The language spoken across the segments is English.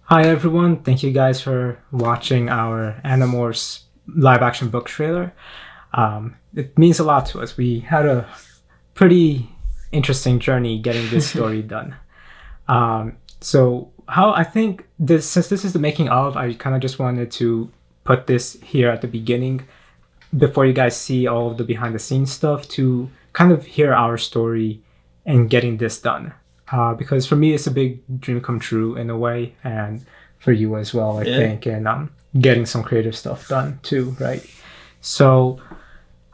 Hi everyone, thank you guys for watching our Animorphs live action book trailer. It means a lot to us. We had a pretty interesting journey getting this story done. So how I think this, since this is the making of, I kind of just wanted to put this here at the beginning before you guys see all of the behind the scenes stuff to kind of hear our story and getting this done. Because for me, it's a big dream come true in a way, and for you as well, I think, and getting some creative stuff done too, right? So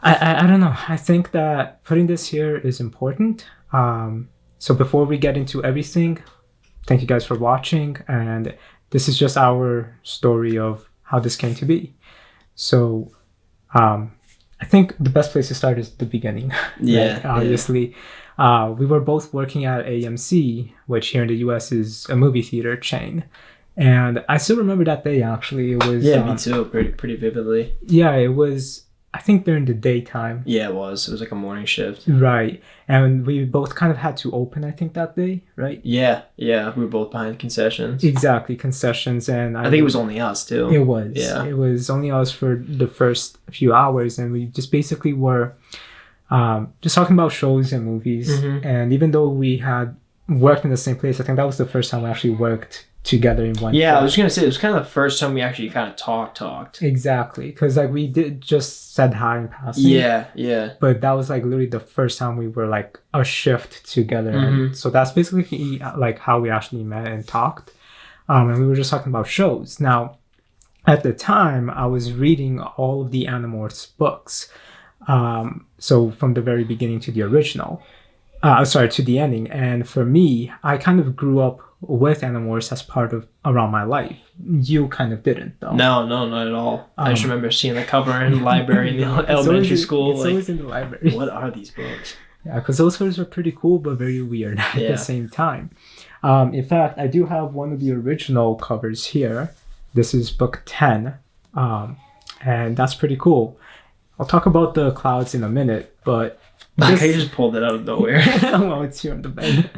I don't know. I think that putting this here is important. So before we get into everything, thank you guys for watching, and this is just our story of how this came to be. So I think the best place to start is the beginning. Yeah. Right? Obviously. We were both working at AMC, which here in the US is a movie theater chain. And I still remember that day, actually. It was me too, pretty vividly. Yeah, it was, I think, during the daytime. Yeah, it was like a morning shift. Right. And we both kind of had to open, I think, that day, right? Yeah, we were both behind concessions. Exactly, concessions. And I think it was only us too. It was. Yeah. It was only us for the first few hours, and we just basically were just talking about shows and movies. Mm-hmm. And even though we had worked in the same place, I think that was the first time we actually worked together in one place. I was gonna say it was kind of the first time we actually kind of talked. Exactly, because like we did just said hi in passing. Yeah. But that was like literally the first time we were like a shift together. Mm-hmm. And so that's basically like how we actually met and talked. And we were just talking about shows. Now, at the time, I was reading all of the Animorphs books. So from the very beginning to the original, to the ending. And for me, I kind of grew up with Animorphs as part of around my life. You kind of didn't, though. No, not at all. I just remember seeing the cover in the library in the elementary school. It's always in the library. What are these books? Yeah, because those covers are pretty cool, but very weird at the same time. In fact, I do have one of the original covers here. This is book 10, and that's pretty cool. I'll talk about the clouds in a minute, but I just pulled it out of nowhere. Well, it's here on the bed.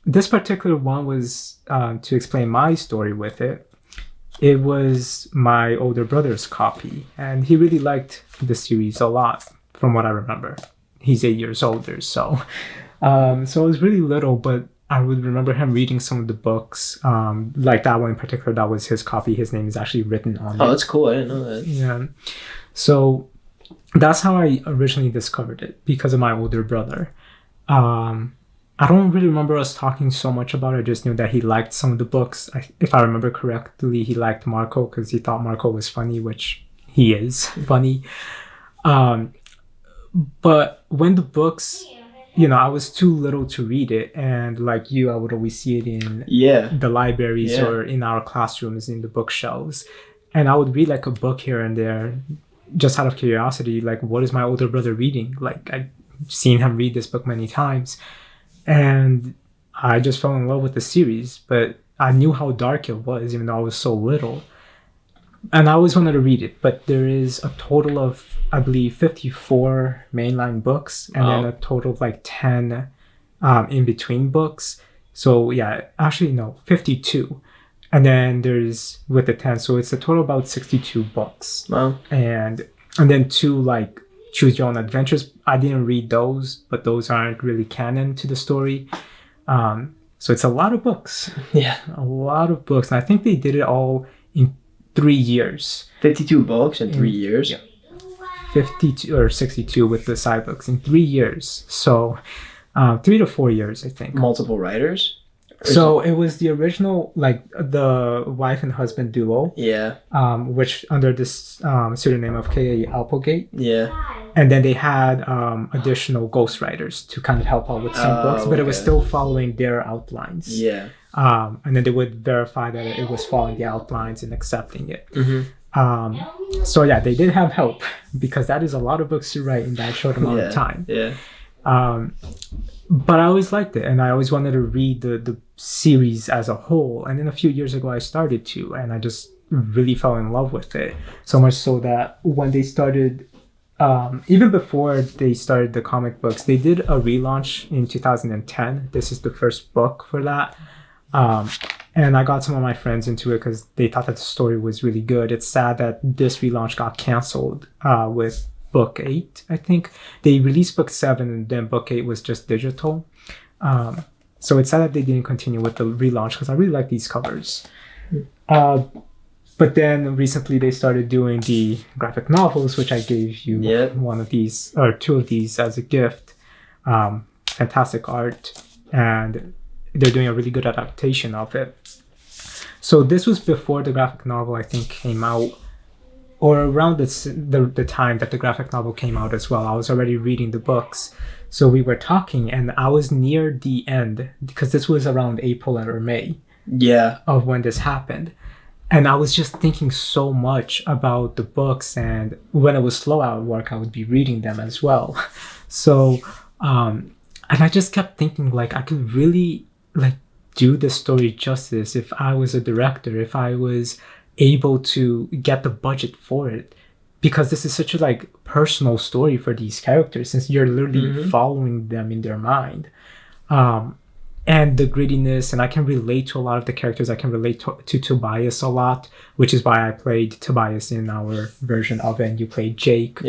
This particular one was to explain my story with it. It was my older brother's copy, and he really liked the series a lot, from what I remember. He's 8 years older, so I was really little, but I would remember him reading some of the books, like that one in particular. That was his copy. His name is actually written on it. Oh, that's cool. I didn't know that. Yeah. So that's how I originally discovered it, because of my older brother. I don't really remember us talking so much about it. I just knew that he liked some of the books. If I remember correctly, he liked Marco because he thought Marco was funny, which he is funny. But when the books, I was too little to read it. And like you, I would always see it in the libraries or in our classrooms, in the bookshelves. And I would read like a book here and there just out of curiosity, like, what is my older brother reading? Like, I've seen him read this book many times. And I just fell in love with the series, but I knew how dark it was, even though I was so little. And I always wanted to read it, but there is a total of, I believe, 54 mainline books, and then a total of like 10 in-between books. So yeah, actually no, 52. And then there's with the 10, so it's a total of about 62 books. Wow. And then 2 like choose your own adventures. I didn't read those, but those aren't really canon to the story. So it's a lot of books. Yeah. A lot of books. And I think they did it all in 3 years. 52 books in 3 years? Yeah. 52 or 62 with the side books in 3 years. So 3 to 4 years, I think. Multiple writers? So it was the original, like the wife and husband duo. Yeah. Which under this pseudonym of K.A. Applegate. Yeah. And then they had additional ghostwriters to kind of help out with some books, but it was still following their outlines. Yeah. And then they would verify that it was following the outlines and accepting it. Mm-hmm. So yeah, they did have help, because that is a lot of books to write in that short amount of time. Yeah. But I always liked it, and I always wanted to read the series as a whole. And then a few years ago, I started to, and I just really fell in love with it. So much so that when they started, even before they started the comic books, they did a relaunch in 2010. This is the first book for that. And I got some of my friends into it because they thought that the story was really good. It's sad that this relaunch got canceled with book 8, I think. They released book 7 and then book 8 was just digital. So it's sad that they didn't continue with the relaunch because I really like these covers. But then recently they started doing the graphic novels, which I gave you one of these or 2 of these as a gift. Fantastic art. And they're doing a really good adaptation of it. So this was before the graphic novel, I think, came out, or around the time that the graphic novel came out as well. I was already reading the books. So we were talking, and I was near the end, because this was around April or May of when this happened. And I was just thinking so much about the books, and when it was slow at work, I would be reading them as well. So, and I just kept thinking, like, I could really, like, do this story justice if I was a director, if I was able to get the budget for it, because this is such a, like, personal story for these characters, since you're literally following them in their mind. And the grittiness, and I can relate to a lot of the characters. I can relate to Tobias a lot, which is why I played Tobias in our version of it, and you played Jake.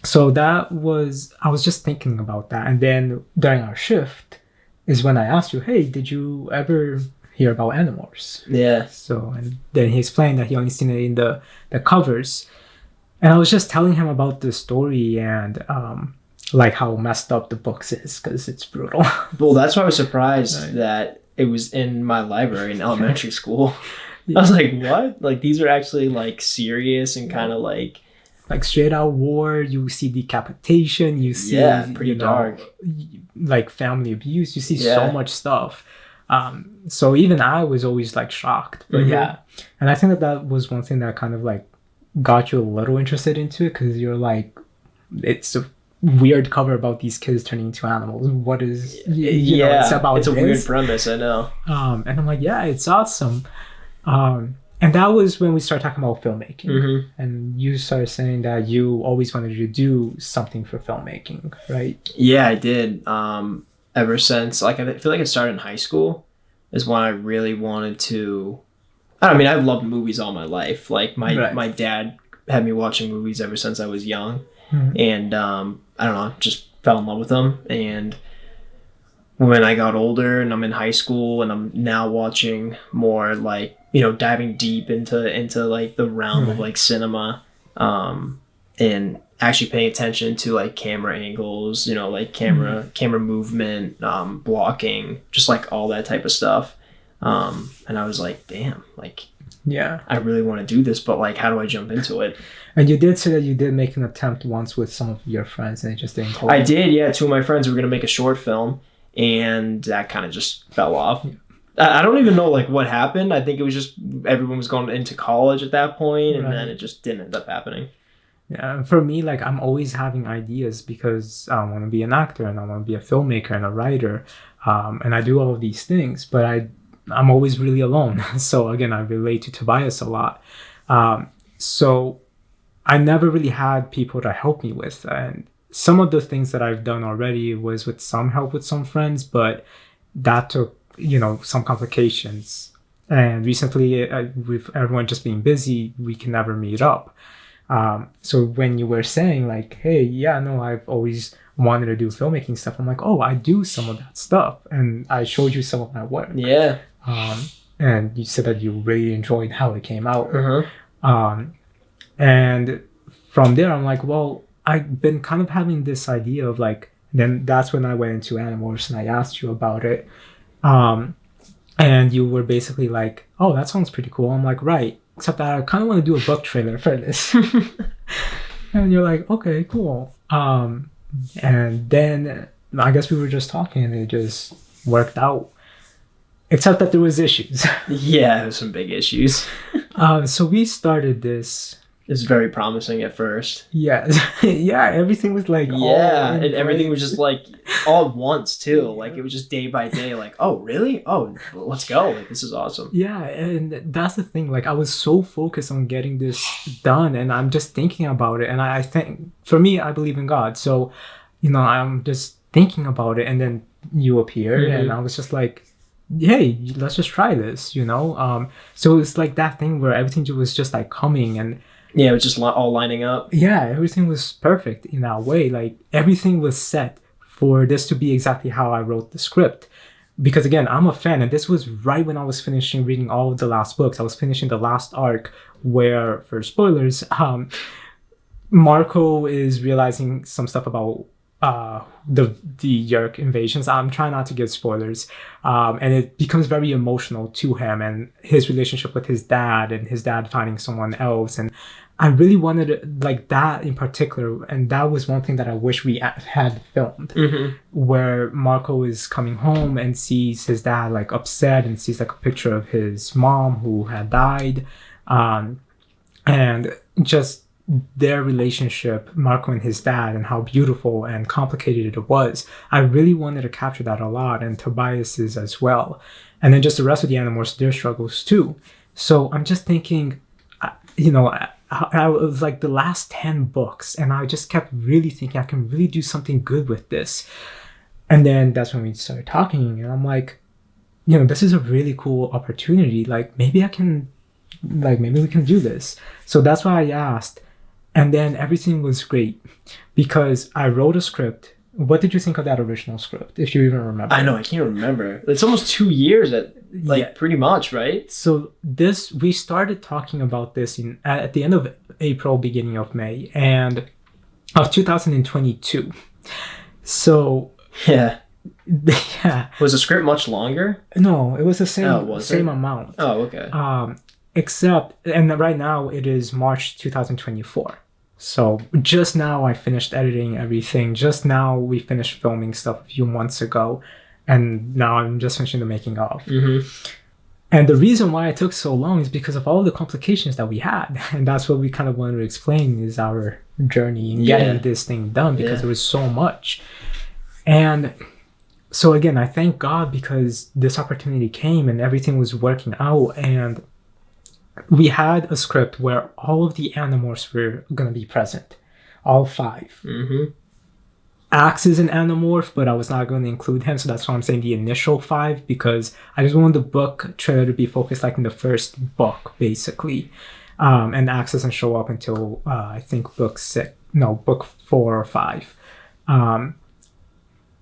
So that was, I was just thinking about that. And then during our shift is when I asked you, hey, did you ever hear about Animorphs? So, and then he explained that he only seen it in the covers. And I was just telling him about the story and like how messed up the books is, because it's brutal. Well, that's why I was surprised that it was in my library in elementary school. I was like, what? Like, these are actually, like, serious and kind of like straight out war. You see decapitation, you see pretty dark, like family abuse, you see so much stuff. So even I was always, like, shocked, but and I think that was one thing that kind of, like, got you a little interested into it, because you're like, it's a weird cover about these kids turning into animals. What is you know, it's about it's a weird premise, I know. And I'm like, yeah, it's awesome. And that was when we started talking about filmmaking. And you started saying that you always wanted to do something for filmmaking, right? Yeah, I did. Ever since, like, I feel like it started in high school is when I really wanted to. I mean, I've loved movies all my life. Like, my dad had me watching movies ever since I was young. And I don't know, just fell in love with them. And when I got older and I'm in high school and I'm now watching more, like, you know, diving deep into like the realm of, like, cinema, and actually paying attention to, like, camera angles, you know, like camera movement, blocking, just, like, all that type of stuff. And I was like, damn, like, I really want to do this, but, like, how do I jump into it? And you did say that you did make an attempt once with some of your friends, and it just didn't hold. I did, yeah. 2 of my friends were going to make a short film, and that kind of just fell off. I don't even know, like, what happened. I think it was just everyone was going into college at that point, and then it just didn't end up happening. Yeah, for me, like, I'm always having ideas because I want to be an actor and I want to be a filmmaker and a writer, and I do all of these things, but I'm always really alone. So again, I relate to Tobias a lot. So I never really had people to help me with, and some of the things that I've done already was with some help with some friends, but that took, you know, some complications. And recently, with everyone just being busy, we can never meet up. So when you were saying, like, hey, yeah, no, I've always wanted to do filmmaking stuff, I'm like, oh, I do some of that stuff. And I showed you some of my work. Yeah. And you said that you really enjoyed how it came out. And from there, I'm like, well, I've been kind of having this idea of, like, then that's when I went into Animorphs and I asked you about it. And you were basically like, oh, that sounds pretty cool. I'm like, right. Except that I kind of want to do a book trailer for this. And you're like, okay, cool. And then I guess we were just talking and it just worked out. Except that there was issues. Yeah, there was some big issues. So we started this. It was very promising at first. Yeah. Yeah, everything was like... Yeah, and everything was just like all at once too. Like, it was just day by day, like, oh, really? Oh, let's go. Like, this is awesome. Yeah, and that's the thing. Like, I was so focused on getting this done and I'm just thinking about it. And I think, for me, I believe in God. So, you know, I'm just thinking about it and then you appeared and I was just like, hey, let's just try this, you know? So it's like that thing where everything was just like coming, and yeah, it was just all lining up. yeah, everything was perfect in that way. Like everything was set for this to be exactly how I wrote the script. Because again, I'm a fan, and this was right when I was finishing reading all of the last books. I was finishing the last arc where, for spoilers, Marco is realizing some stuff about the Yerk invasions. I'm trying not to give spoilers, and it becomes very emotional to him and his relationship with his dad, and his dad finding someone else. And I really wanted like that in particular, and that was one thing that I wish we had filmed, where Marco is coming home and sees his dad like upset, and sees like a picture of his mom who had died, and just their relationship, Marco and his dad, and how beautiful and complicated it was. I really wanted to capture that a lot, and Tobias's as well. And then just the rest of the Animorphs, their struggles too. So I'm just thinking, you know, I was like the last 10 books, and I just kept really thinking I can really do something good with this. And then that's when we started talking, and I'm like, you know, this is a really cool opportunity. Like maybe we can do this. So that's why I asked. And then everything was great because I wrote a script. What did you think of that original script, if you even remember? I know, I can't remember. It's almost 2 years pretty much, right? So we started talking about this at the end of April, beginning of May, and of 2022. So yeah. Yeah. Was the script much longer? No, it was the same amount. Oh, okay. Except, and right now it is March 2024. So just now I finished editing everything. Just now we finished filming stuff a few months ago. And now I'm just finishing the making of. And the reason why it took so long is because of all the complications that we had. And that's what we kind of wanted to explain is our journey in getting this thing done, because there was so much. And so again, I thank God because this opportunity came and everything was working out. And we had a script where all of the Animorphs were going to be present. All 5. Axe is an Animorph, but I was not going to include him, so that's why I'm saying the initial 5, because I just wanted the book trailer to be focused like in the first book, basically. And Axe doesn't show up until, I think, book 4 or 5. I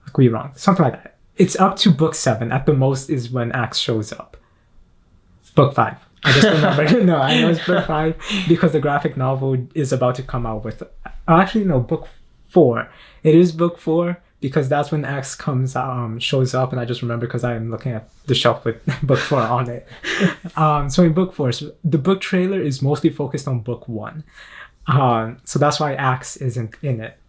could be wrong. Something like that. It's up to book 7. At the most is when Axe shows up. Book 5. I just remember. No, I know it's book 5 because the graphic novel is about to come out with... Actually, no, book 4. It is book 4 because that's when X shows up, and I just remember because I'm looking at the shelf with book 4 on it. So in book 4, so the book trailer is mostly focused on book 1. So that's why Axe isn't in it.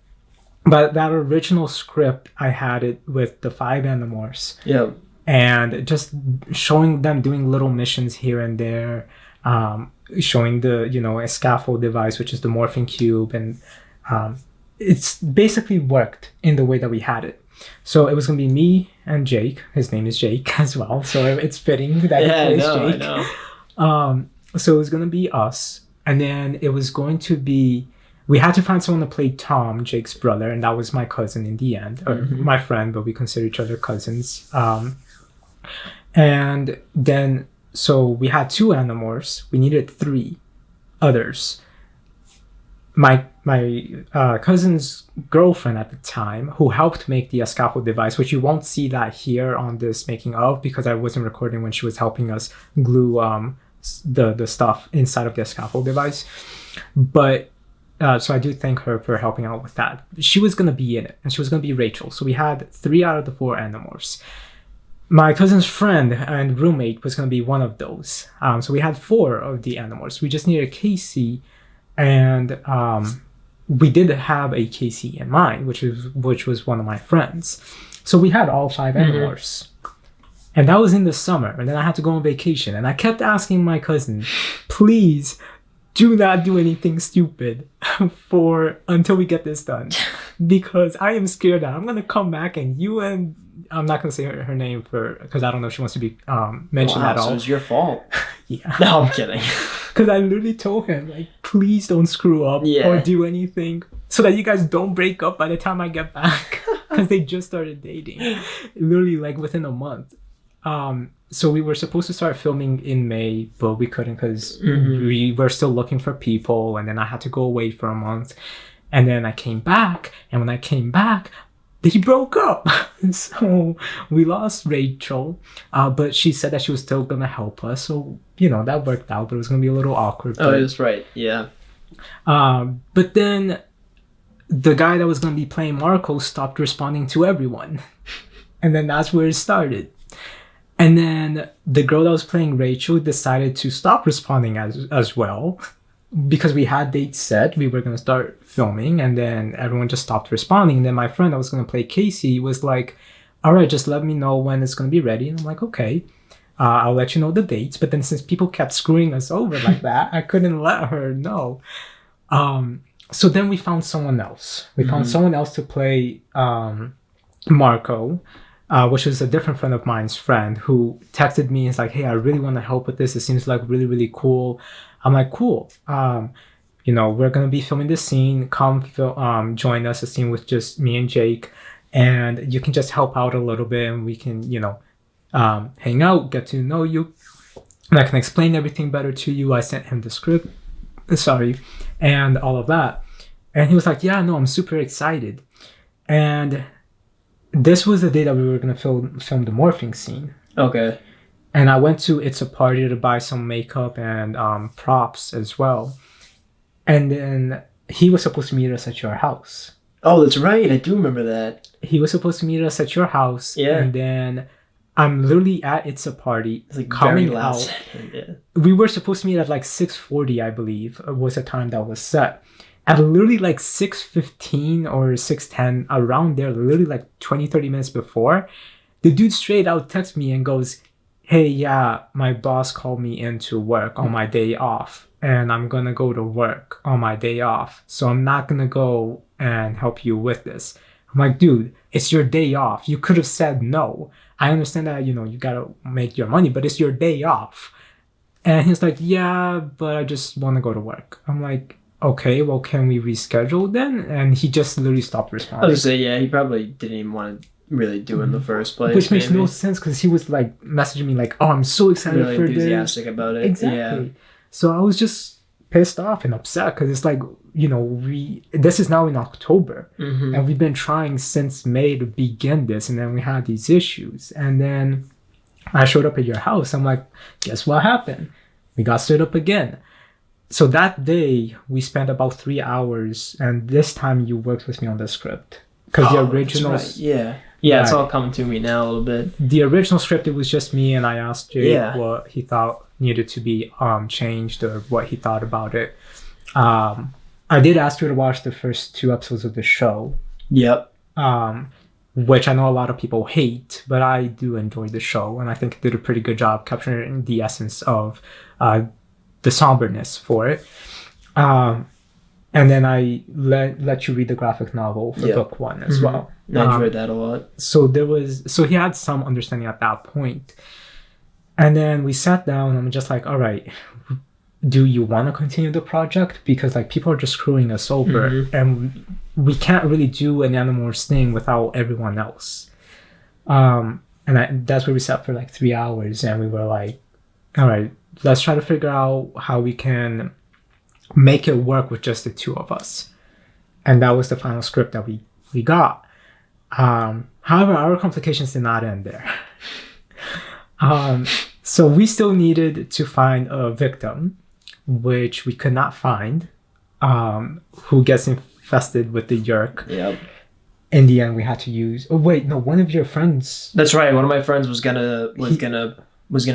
But that original script, I had it with the 5 Animorphs. Yeah. And just showing them doing little missions here and there, showing a scaffold device, which is the morphing cube, and it's basically worked in the way that we had it. So it was going to be me and Jake. His name is Jake as well, so it's fitting that he plays Jake. I know. So it was going to be us, and then it was going to be... We had to find someone to play Tom, Jake's brother, and that was my cousin in the end, or my friend, but we consider each other cousins. And then, so we had 2 Animorphs. We needed 3 others. My cousin's girlfriend at the time, who helped make the scaffold device, which you won't see that here on this making of because I wasn't recording when she was helping us glue the stuff inside of the scaffold device. But so I do thank her for helping out with that. She was going to be in it, and she was going to be Rachel. So we had 3 out of the 4 Animorphs. My cousin's friend and roommate was going to be one of those. So we had 4 of the Animorphs. We just needed Casey, and we did have a Casey in mind, which was one of my friends. So we had all 5 Animorphs. And that was in the summer, and then I had to go on vacation. And I kept asking my cousin, please do not do anything stupid until we get this done. Because I am scared that I'm going to come back and you and... I'm not going to say her name because I don't know if she wants to be mentioned at all. So it's your fault. Yeah. No, I'm kidding. Because I literally told him, like, please don't screw up or do anything so that you guys don't break up by the time I get back. Because they just started dating. Literally, like, within a month. So we were supposed to start filming in May, but we couldn't because we were still looking for people, and then I had to go away for a month. And then I came back, and when I came back, they broke up. So we lost Rachel, but she said that she was still gonna help us. So, that worked out, but it was gonna be a little awkward. Oh, that's right. Yeah. But then the guy that was gonna be playing Marco stopped responding to everyone. And then that's where it started. And then the girl that was playing Rachel decided to stop responding as well. Because we had dates set, we were going to start filming, and then everyone just stopped responding. And then my friend that was going to play Casey was like, all right, just let me know when it's going to be ready. And I'm like, okay, I'll let you know the dates. But then since people kept screwing us over like that, I couldn't let her know. So then we found someone else. We found someone else to play Marco, which was a different friend of mine's friend who texted me and is like, hey, I really want to help with this. It seems like really, really cool. I'm like, cool. We're going to be filming this scene. Come join us, a scene with just me and Jake. And you can just help out a little bit and we can, hang out, get to know you. And I can explain everything better to you. I sent him the script, and all of that. And he was like, yeah, no, I'm super excited. And this was the day that we were going to film the morphing scene. Okay. And I went to It's a Party to buy some makeup and props as well. And then he was supposed to meet us at your house. Oh, that's right. I do remember that. He was supposed to meet us at your house. Yeah. And then I'm literally at It's a Party. It's like coming very out. second, yeah. We were supposed to meet at like 6:40, I believe, was the time that was set. At literally like 6:15 or 6:10, around there, literally like 20, 30 minutes before, the dude straight out texts me and goes, hey, yeah, my boss called me in to work on my day off, and I'm going to go to work on my day off. So I'm not going to go and help you with this. I'm like, dude, it's your day off. You could have said no. I understand that, you got to make your money, but it's your day off. And he's like, yeah, but I just want to go to work. I'm like, okay, well, can we reschedule then? And he just literally stopped responding. I was going to say, yeah, he probably didn't even want to really do in the first place. Which makes no sense because he was like messaging me like, oh, I'm so excited really for enthusiastic this. about it. Exactly. Yeah. So I was just pissed off and upset because it's like, this is now in October and we've been trying since May to begin this, and then we had these issues. And then I showed up at your house. I'm like, guess what happened? We got stood up again. So that day we spent about 3 hours, and this time you worked with me on the script. Because the original... Right. Yeah, it's all coming to me now a little bit. The original script, it was just me, and I asked Jake what he thought needed to be changed or what he thought about it. I did ask you to watch the first 2 episodes of the show. Yep. Which I know a lot of people hate, but I do enjoy the show, and I think it did a pretty good job capturing the essence of the somberness for it. And then I let you read the graphic novel for book 1 as well. I enjoyed that a lot. So he had some understanding at that point. And then we sat down and I'm just like, all right, do you want to continue the project? Because like people are just screwing us over and we can't really do an Animorphs thing without everyone else. That's where we sat for like 3 hours and we were like, all right, let's try to figure out how we can make it work with just the 2 of us. And that was the final script that we got. However, our complications did not end there. So we still needed to find a victim, which we could not find, who gets infested with the yerk. Yep. In the end, we had to use... Oh, wait, no, one of your friends... That's right. One of my friends was gonna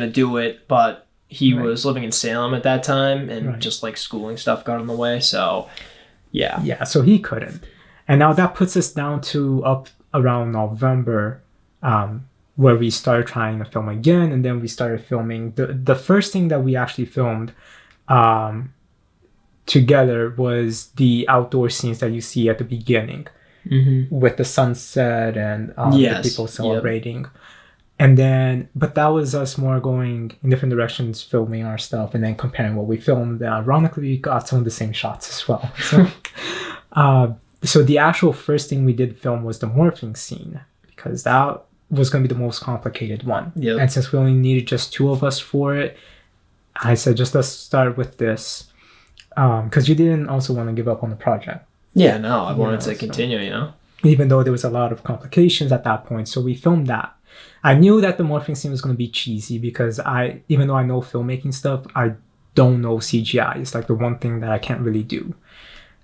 do it, but he was living in Salem at that time, and just like schooling stuff got in the way. So, yeah. Yeah, so he couldn't. And now that puts us down to up around November, where we started trying to film again, and then we started filming. The first thing that we actually filmed together was the outdoor scenes that you see at the beginning with the sunset and the people celebrating. Yep. And then, but that was us more going in different directions, filming our stuff and then comparing what we filmed. Ironically, we got some of the same shots as well. So, so the actual first thing we did film was the morphing scene, because that was going to be the most complicated one. Yep. And since we only needed just 2 of us for it, I said, just let's start with this. Because you didn't also want to give up on the project. Yeah, no, I wanted to continue, Even though there was a lot of complications at that point. So we filmed that. I knew that the morphing scene was going to be cheesy because even though I know filmmaking stuff, I don't know CGI. It's like the one thing that I can't really do.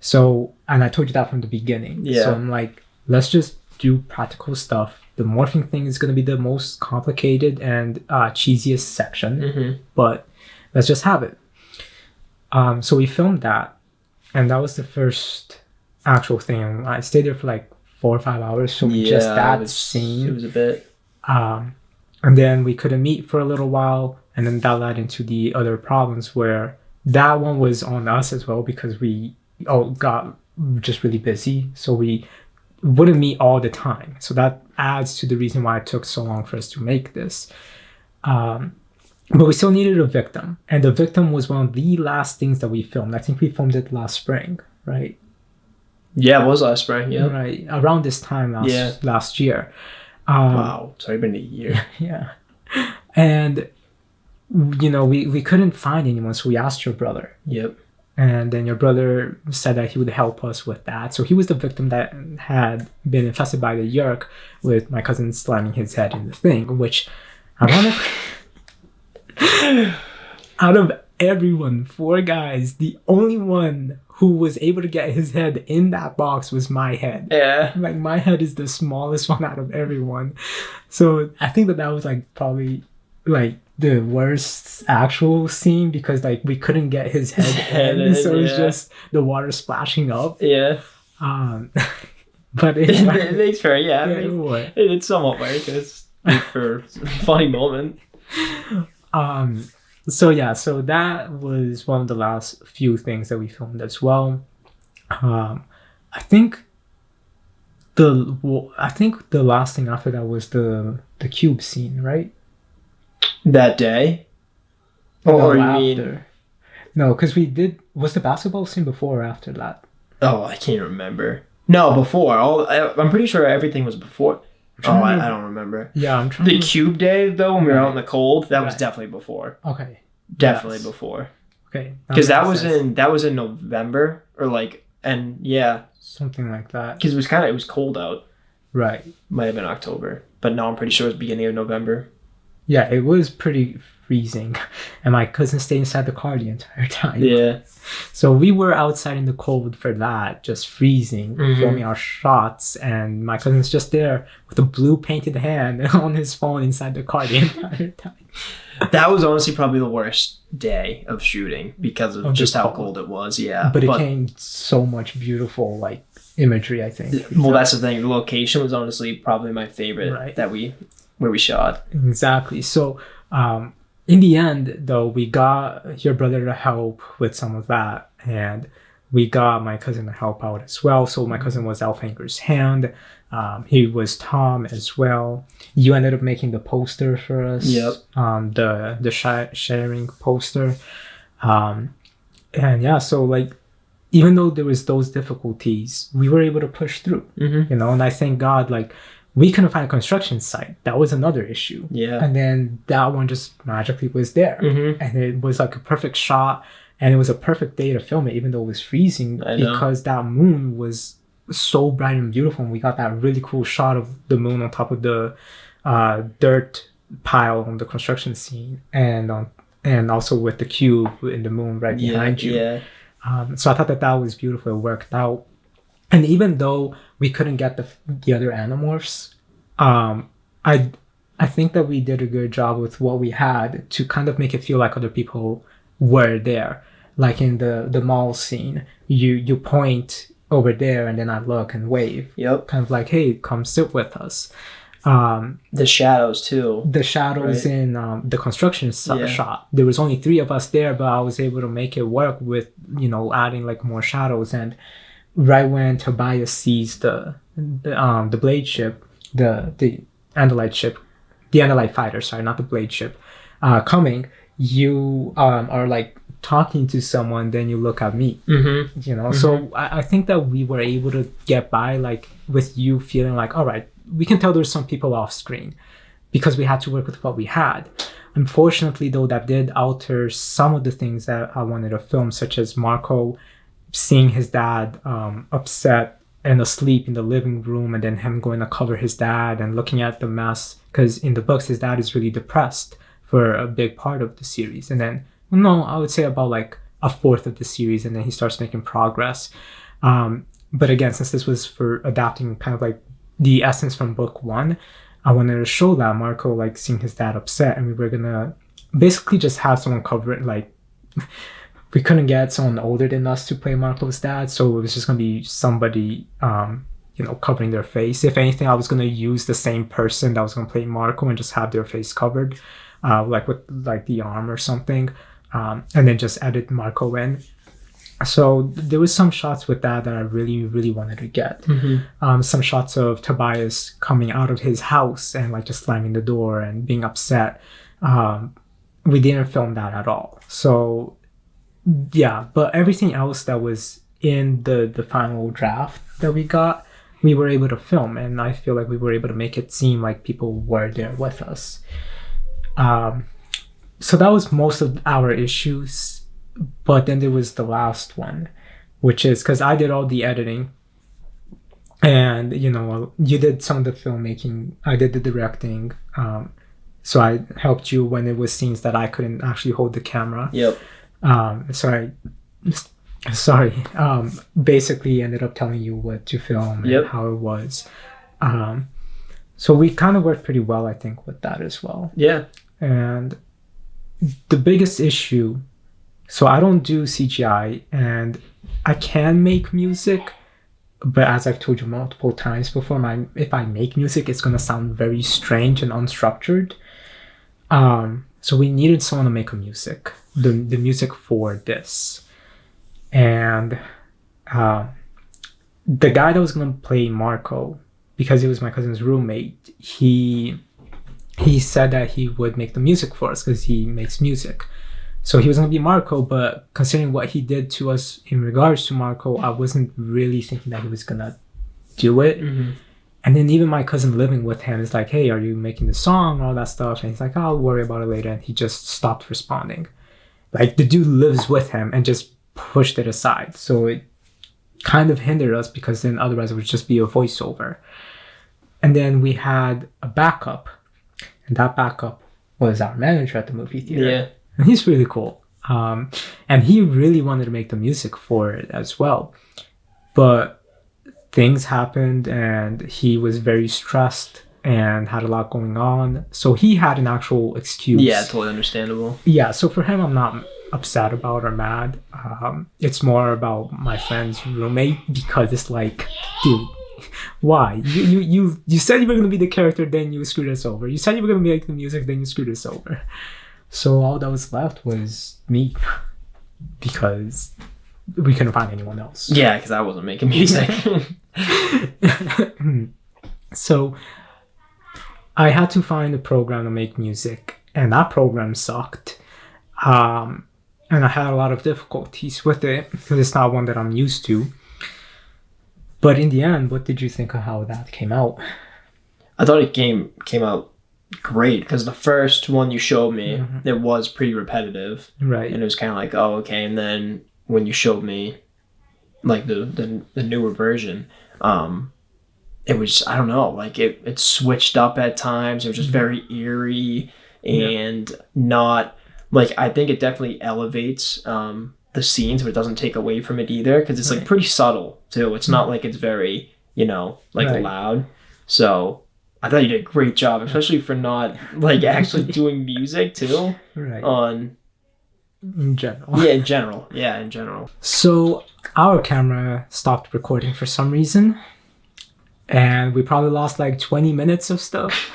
So, and I told you that from the beginning. Yeah. So I'm like, let's just do practical stuff. The morphing thing is going to be the most complicated and cheesiest section, but let's just have it. So we filmed that, and that was the first actual thing. I stayed there for like 4 or 5 hours, so just that scene. It was a bit. And then we couldn't meet for a little while, and then that led into the other problems where that one was on us as well because we all got just really busy, so we wouldn't meet all the time. So that adds to the reason why it took so long for us to make this. But we still needed a victim, and the victim was one of the last things that we filmed. I think we filmed it last spring, right? Yeah, it was last spring. Yeah, right around this time last year. Wow, it's already been a year. Yeah, and we couldn't find anyone, so we asked your brother. Yep. And then your brother said that he would help us with that. So he was the victim that had been infested by the yerk, with my cousin slamming his head in the thing, which ironically. Out of everyone, 4 guys, the only one who was able to get his head in that box was my head. Yeah. Like, my head is the smallest one out of everyone. So I think that was like probably like the worst actual scene because like we couldn't get his head in, so it was just the water splashing up. Yeah. But it makes for it's somewhat weird because for a funny moment. So that was one of the last few things that we filmed as well. I think the last thing after that was the cube scene, right? That day? Or you mean? No, because was the basketball scene before or after that? Oh, I can't remember. No, before. I'm pretty sure everything was before. I don't remember. Yeah, I'm trying. The cube day though, when we were out in the cold, that was definitely before. Okay. Definitely before. Okay. Because that was in November something like that. Because it was cold out. Right. Might have been October, but no, I'm pretty sure it was beginning of November. Yeah, it was pretty freezing, and my cousin stayed inside the car the entire time. Yeah. So we were outside in the cold for that, just freezing, filming our shots, and my cousin's just there with a blue painted hand on his phone inside the car the entire time. That was honestly probably the worst day of shooting because of just how cold it was. Yeah. But it came so much beautiful like imagery, I think. Well, that's the thing. The location was honestly probably my favorite where we shot. Exactly. So in the end, though, we got your brother to help with some of that, and we got my cousin to help out as well. So my cousin was Alfanger's hand. He was Tom as well. You ended up making the poster for us. Yep. The sharing poster. So like, even though there was those difficulties, we were able to push through. And I thank God, like, we couldn't find a construction site. That was another issue. Yeah. And then that one just magically was there. And it was like a perfect shot. And it was a perfect day to film it, even though it was freezing, because that moon was so bright and beautiful. And we got that really cool shot of the moon on top of the dirt pile on the construction scene. And also with the cube in the moon right behind you. Yeah. So I thought that was beautiful. It worked out. And even though we couldn't get the other Animorphs, I think that we did a good job with what we had to kind of make it feel like other people were there. Like in the mall scene, you point over there and then I look and wave. Yep. Kind of like, hey, come sit with us. The shadows too. The shadows in the construction shot. There was only 3 of us there, but I was able to make it work with, adding like more shadows. And right when Tobias sees the blade ship, the Andalite ship, the Andalite fighter, sorry, not the blade ship, coming, you are like talking to someone, then you look at me. So I think that we were able to get by like with you feeling like, all right, we can tell there's some people off screen because we had to work with what we had. Unfortunately, though, that did alter some of the things that I wanted to film, such as Marco seeing his dad upset and asleep in the living room, and then him going to cover his dad and looking at the mess, because in the books his dad is really depressed for a big part of the series, and then I would say about like a fourth of the series, and then he starts making progress. But again, since this was for adapting kind of like the essence from book one, I wanted to show that Marco like seeing his dad upset, and we were gonna basically just have someone cover it. Like we couldn't get someone older than us to play Marco's dad, so it was just gonna be somebody covering their face. If anything, I was gonna use the same person that was gonna play Marco and just have their face covered, like with like the arm or something, and then just edit Marco in. So there was some shots with that I really, really wanted to get. Some shots of Tobias coming out of his house and like just slamming the door and being upset. We didn't film that at all. So yeah, but everything else that was in the final draft that we got, we were able to film, and I feel like we were able to make it seem like people were there with us. So that was most of our issues. But then there was the last one, which is because I did all the editing, and you did some of the filmmaking, I did the directing, so I helped you when it was scenes that I couldn't actually hold the camera. Basically ended up telling you what to film and how it was. So we kind of worked pretty well, I think, with that as well. And the biggest issue, so I don't do CGI, and I can make music, but as I've told you multiple times before, if I make music, it's going to sound very strange and unstructured. So we needed someone to make the music for this. And the guy that was going to play Marco, because he was my cousin's roommate, he said that he would make the music for us because he makes music. So he was going to be Marco, but considering what he did to us in regards to Marco, I wasn't really thinking that he was going to do it. And then even my cousin living with him is like, hey, are you making the song? All that stuff. And he's like, I'll worry about it later. And he just stopped responding. Like the dude lives with him and just pushed it aside. So it kind of hindered us, because then otherwise it would just be a voiceover. And then we had a backup. And that backup was our manager at the movie theater. And he's really cool. And he really wanted to make the music for it as well. But things happened and he was very stressed and had a lot going on. So he had an actual excuse. Yeah, totally understandable. Yeah, so for him, I'm not upset about or mad. It's more about my friend's roommate, because it's like, dude, why? You said you were going to be the character, then you screwed us over. You said you were going to make the music, then you screwed us over. So all that was left was me, because we couldn't find anyone else. Yeah, because I wasn't making music. So I had to find a program to make music, and that program sucked. And I had a lot of difficulties with it because it's not one that I'm used to. But in the end, what did you think of how that came out? I thought it came out great, because the first one you showed me, it was pretty repetitive, right? And it was kind of like, oh, okay. And then when you showed me like the newer version, it was, I don't know, like it switched up at times. It was just very eerie and not like, I think it definitely elevates the scenes, but it doesn't take away from it either, because it's like pretty subtle too. It's not like it's very loud. So I thought you did a great job, especially for not like actually doing music too. In general. Yeah, in general. So our camera stopped recording for some reason, and we probably lost like 20 minutes of stuff.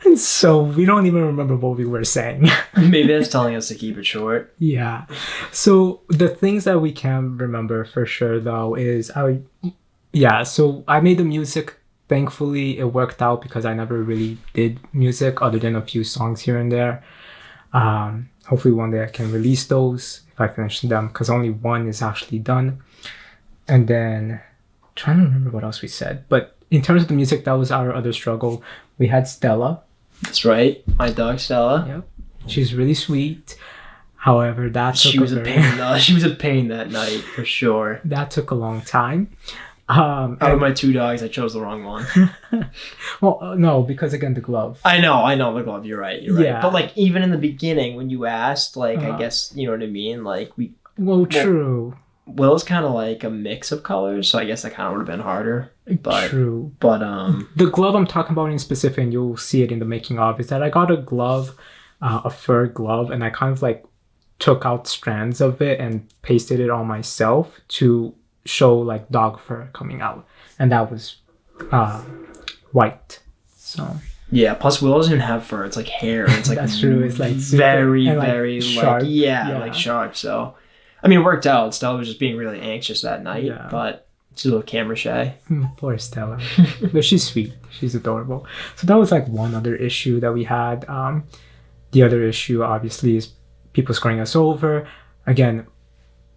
And so we don't even remember what we were saying. Maybe that's telling us to keep it short. Yeah. So the things that we can remember for sure though is so I made the music. Thankfully, it worked out, because I never really did music other than a few songs here and there. Hopefully one day I can release those if I finish them, because only one is actually done. And then, trying to remember what else we said. But in terms of the music, that was our other struggle. We had Stella. That's right, my dog Stella. Yep, she's really sweet. However, she was a pain. She was a pain that night for sure. That took a long time. Out of my 2 dogs, I chose the wrong one. Well, no, because again, the glove. I know the glove. You're right. Yeah. But like even in the beginning when you asked, like I guess you know what I mean. Like true. Will's kind of like a mix of colors, so I guess that kind of would have been harder. But, true. But the glove I'm talking about in specific, and you'll see it in the making of, is that I got a glove, a fur glove, and I kind of like took out strands of it and pasted it on myself to show like dog fur coming out, and that was white. So yeah, plus Will doesn't even have fur, it's like hair. It's like that's true. It's like very like, very sharp. Like like sharp. So I mean it worked out. Stella was just being really anxious that night, but she's a little camera shy. Poor Stella. But she's sweet, she's adorable. So that was like one other issue that we had. The other issue obviously is people screwing us over again,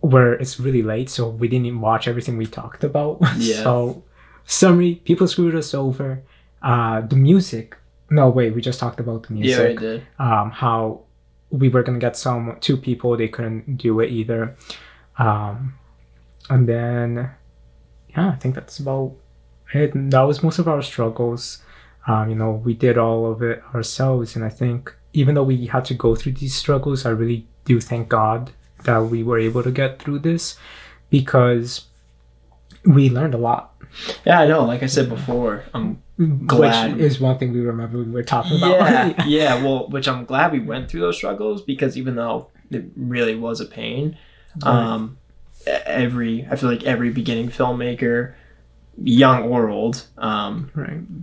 where it's really late, so we didn't even watch everything we talked about. Yeah. So summary, people screwed us over. The music, no wait, we just talked about the music. Yeah, we did. How we were gonna get 2 people, they couldn't do it either. And then I think that's about it. That was most of our struggles. We did all of it ourselves, and I think even though we had to go through these struggles, I really do thank God that we were able to get through this, because we learned a lot. Yeah, I know. Like I said before, I'm glad. Which is one thing we remember we were talking about. Yeah. Well, which I'm glad we went through those struggles, because even though it really was a pain, I feel like every beginning filmmaker, young or old,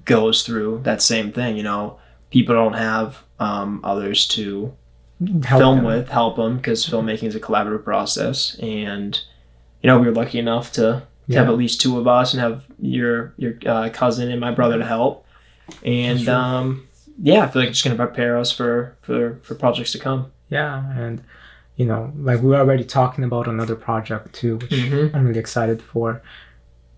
goes through that same thing. People don't have others to help them, because filmmaking is a collaborative process, and we were lucky enough to have at least 2 of us, and have your cousin and my brother to help, and I feel like it's going to prepare us for projects to come. And like we were already talking about another project too, which I'm really excited for.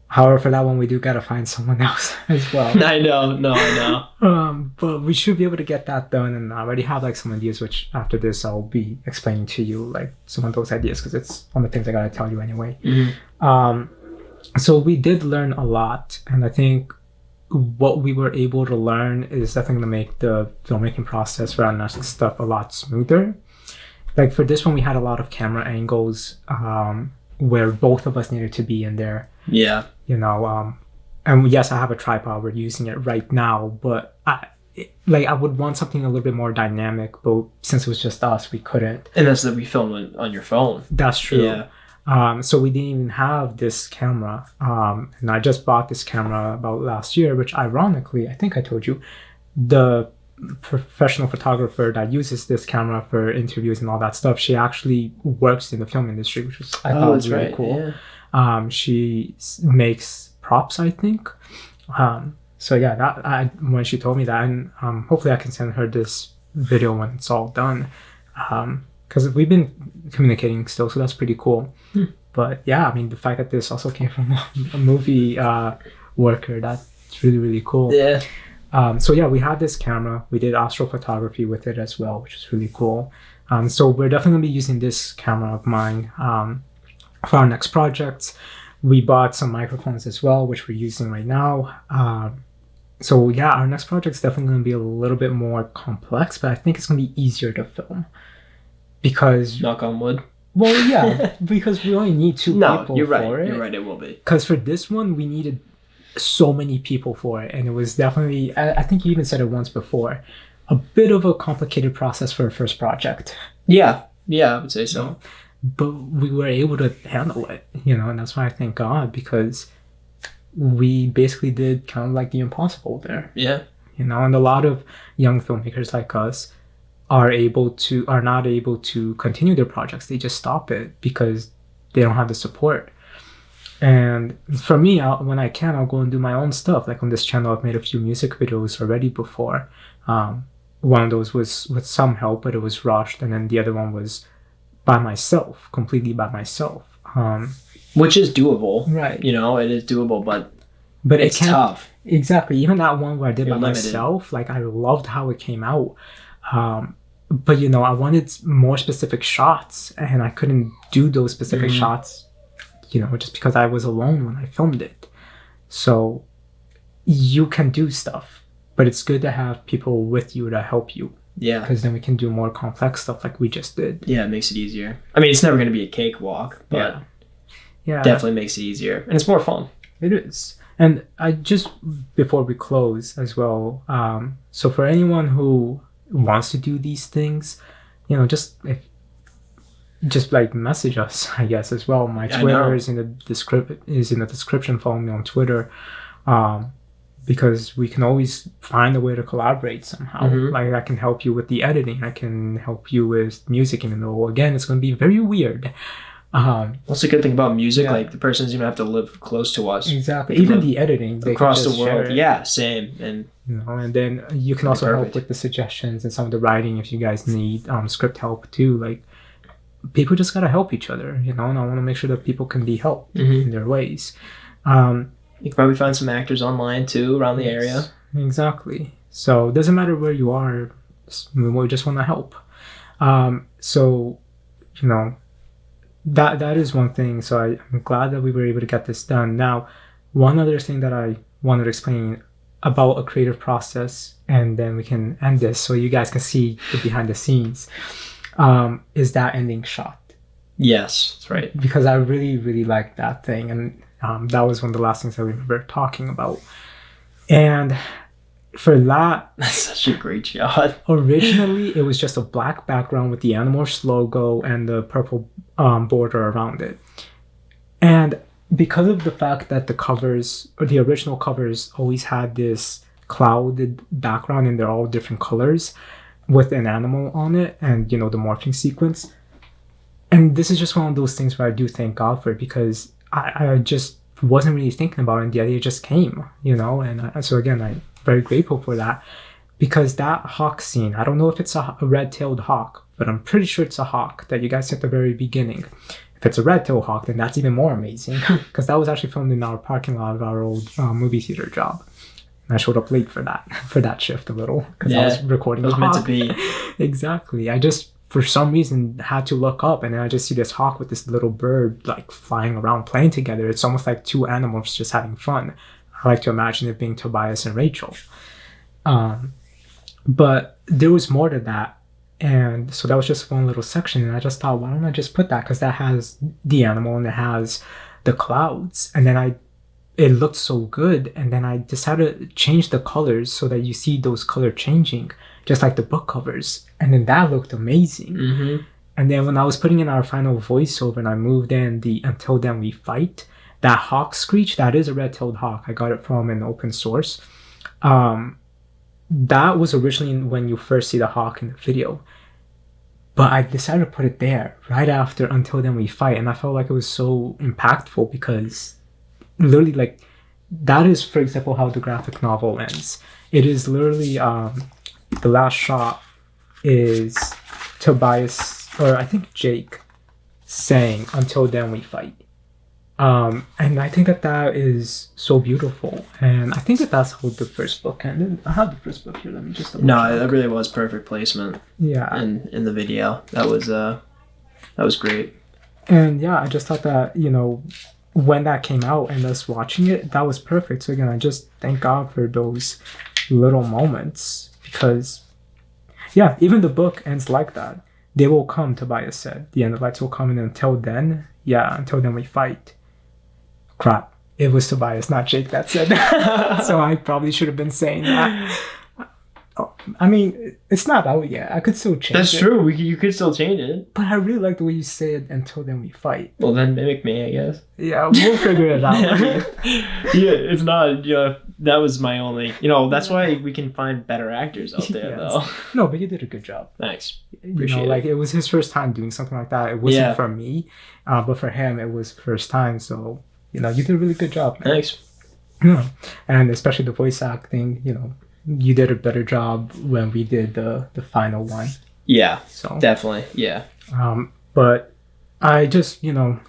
However, for that one, we do gotta find someone else as well. I know. But we should be able to get that done, and I already have like some ideas, which after this I'll be explaining to you like some of those ideas, because it's one of the things I gotta tell you anyway. So we did learn a lot, and I think what we were able to learn is definitely gonna make the filmmaking process for our next stuff a lot smoother. Like for this one, we had a lot of camera angles where both of us needed to be in there. Yeah. And yes, I have a tripod. We're using it right now, but I would want something a little bit more dynamic, but since it was just us, we couldn't. And that's that we filmed on your phone. That's true. Yeah. So we didn't even have this camera. And I just bought this camera about last year, which ironically, I think I told you, the professional photographer that uses this camera for interviews and all that stuff, she actually works in the film industry, which was I thought was really cool. Yeah. She makes props, I think. So yeah, when she told me that, and hopefully I can send her this video when it's all done, because we've been communicating still, so that's pretty cool. But yeah, I mean, the fact that this also came from a movie worker, that's really, really cool. Yeah. So yeah, we had this camera. We did astrophotography with it as well, which is really cool. So we're definitely going to be using this camera of mine for our next projects. We bought some microphones as well, which we're using right now. So yeah, our next project is definitely going to be a little bit more complex, but I think it's going to be easier to film. Because... Knock on wood. Well, yeah, because we only need 2 people for it. You're right, it will be. Because for this one, we needed so many people for it, and it was definitely, I think you even said it once before, a bit of a complicated process for a first project. Yeah, I would say so. But we were able to handle it, and that's why I thank God, because we basically did kind of like the impossible there. Yeah. And a lot of young filmmakers like us are not able to continue their projects. They just stop it because they don't have the support. And for me, when I can, I'll go and do my own stuff. Like on this channel, I've made a few music videos already before. One of those was with some help, but it was rushed. And then the other one was completely by myself. Which is doable. Right. It is doable, but but it's tough. Exactly. Even that one where I did You're by limited. myself, like I loved how it came out. But you know, I wanted more specific shots, and I couldn't do those specific shots, you know, just because I was alone when I filmed it. So you can do stuff, but it's good to have people with you to help you. Yeah. Because then we can do more complex stuff like we just did. Yeah, it makes it easier. I mean, it's never going to be a cakewalk, but yeah, definitely makes it easier. And it's more fun. It is. And I just, before we close as well, so for anyone who wants to do these things, you know, just like message us, I guess, as well. My Twitter is in the description. Follow me on Twitter. Because we can always find a way to collaborate somehow. Like I can help you with the editing. I can help you with music, even though again it's going to be very weird. What's the good thing about music? Like the person's even have to live close to us. Exactly. Even the editing, they across can the world. Yeah, same. And you know, and then you can also help with the suggestions and some of the writing if you guys need script help too. Like people just gotta help each other, you know. And I want to make sure that people can be helped in their ways. You can probably find some actors online too around the area. Exactly. So it doesn't matter where you are. We just want to help. So, you know, that is one thing. So I'm glad that we were able to get this done. Now, one other thing that I wanted to explain about a creative process, and then we can end this so you guys can see the behind the scenes, is that ending shot. Yes, that's right. Because I really, really like that thing. And that was one of the last things I remember talking about. And for that... That's such a great shot. Originally, it was just a black background with the Animorphs logo and the purple border around it. And because of the fact that the covers, or the original covers, always had this clouded background and they're all different colors with an animal on it and, you know, the morphing sequence. And this is just one of those things where I do thank God for it, because I just wasn't really thinking about it, and the idea just came, you know. And so again, I'm very grateful for that, because that hawk scene, I don't know if it's a red-tailed hawk, but I'm pretty sure it's a hawk that you guys see at the very beginning. If it's a red-tailed hawk, then that's even more amazing, because that was actually filmed in our parking lot of our old movie theater job. And I showed up late for that shift a little, because I was recording. It was meant to be. Exactly. I just, for some reason, had to look up, and then I just see this hawk with this little bird like flying around playing together. It's almost like two Animorphs just having fun. I like to imagine it being Tobias and Rachel. But there was more to that, and so that was just one little section, and I just thought, why don't I just put that, because that has the animal and it has the clouds, and then it looked so good, and then I decided to change the colors so that you see those color changing, just like the book covers, and then that looked amazing. And then when I was putting in our final voiceover and I moved in the "Until Then We Fight," that hawk screech, that is a red-tailed hawk. I got it from an open source. That was originally when you first see the hawk in the video, but I decided to put it there right after "Until Then We Fight," and I felt like it was so impactful, because literally, like, that is, for example, how the graphic novel ends. It is literally the last shot is Tobias, or I think Jake, saying "Until Then We Fight." And I think that is so beautiful, and I think that's how the first book ended. I have the first book here. Let me just that really was perfect placement. Yeah, in the video, that was great. And yeah, I just thought that, you know, when that came out and us watching it, that was perfect. So again, I just thank God for those little moments, because yeah, even the book ends like that. They will come, Tobias said. The end of lights will come, and until then we fight. Crap. It was Tobias, not Jake, that said that. So I probably should have been saying that. I mean, it's not out yet. I could still change it. That's true. You could still change it. But I really like the way you say it, "Until Then We Fight." Well, then mimic me, I guess. Yeah, we'll figure it out. Yeah, if not, that was my only... that's why we can find better actors out there, though. No, but you did a good job. Thanks. Appreciate it. Like, it was his first time doing something like that. It wasn't for me, but for him, it was first time. So, you did a really good job, man. Thanks. Yeah. And especially the voice acting, you did a better job when we did the final one. Yeah, so definitely, yeah. But I just, to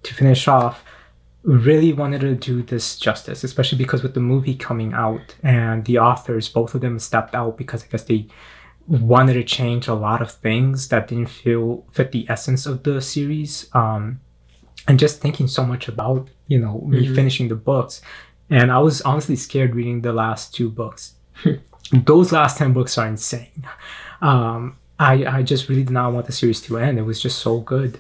finish off, really wanted to do this justice, especially because with the movie coming out and the authors, both of them stepped out because I guess they wanted to change a lot of things that didn't feel fit the essence of the series. And just thinking so much about, me finishing the books. And I was honestly scared reading the last 2 books. Those last 10 books are insane. I just really did not want the series to end. It was just so good.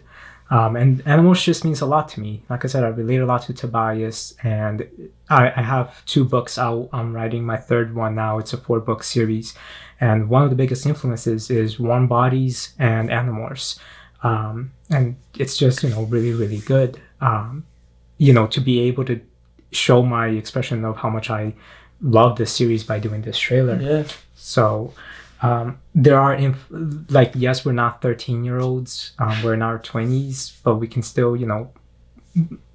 And Animorphs just means a lot to me. Like I said, I relate a lot to Tobias, and I have 2 books out. I'm writing my 3rd one now. It's a 4-book series. And one of the biggest influences is Warm Bodies and Animorphs. And it's just, really, really good. To be able to show my expression of how much I love this series by doing this trailer. Yeah. So there are, yes, we're not 13-year-olds. We're in our 20s, but we can still,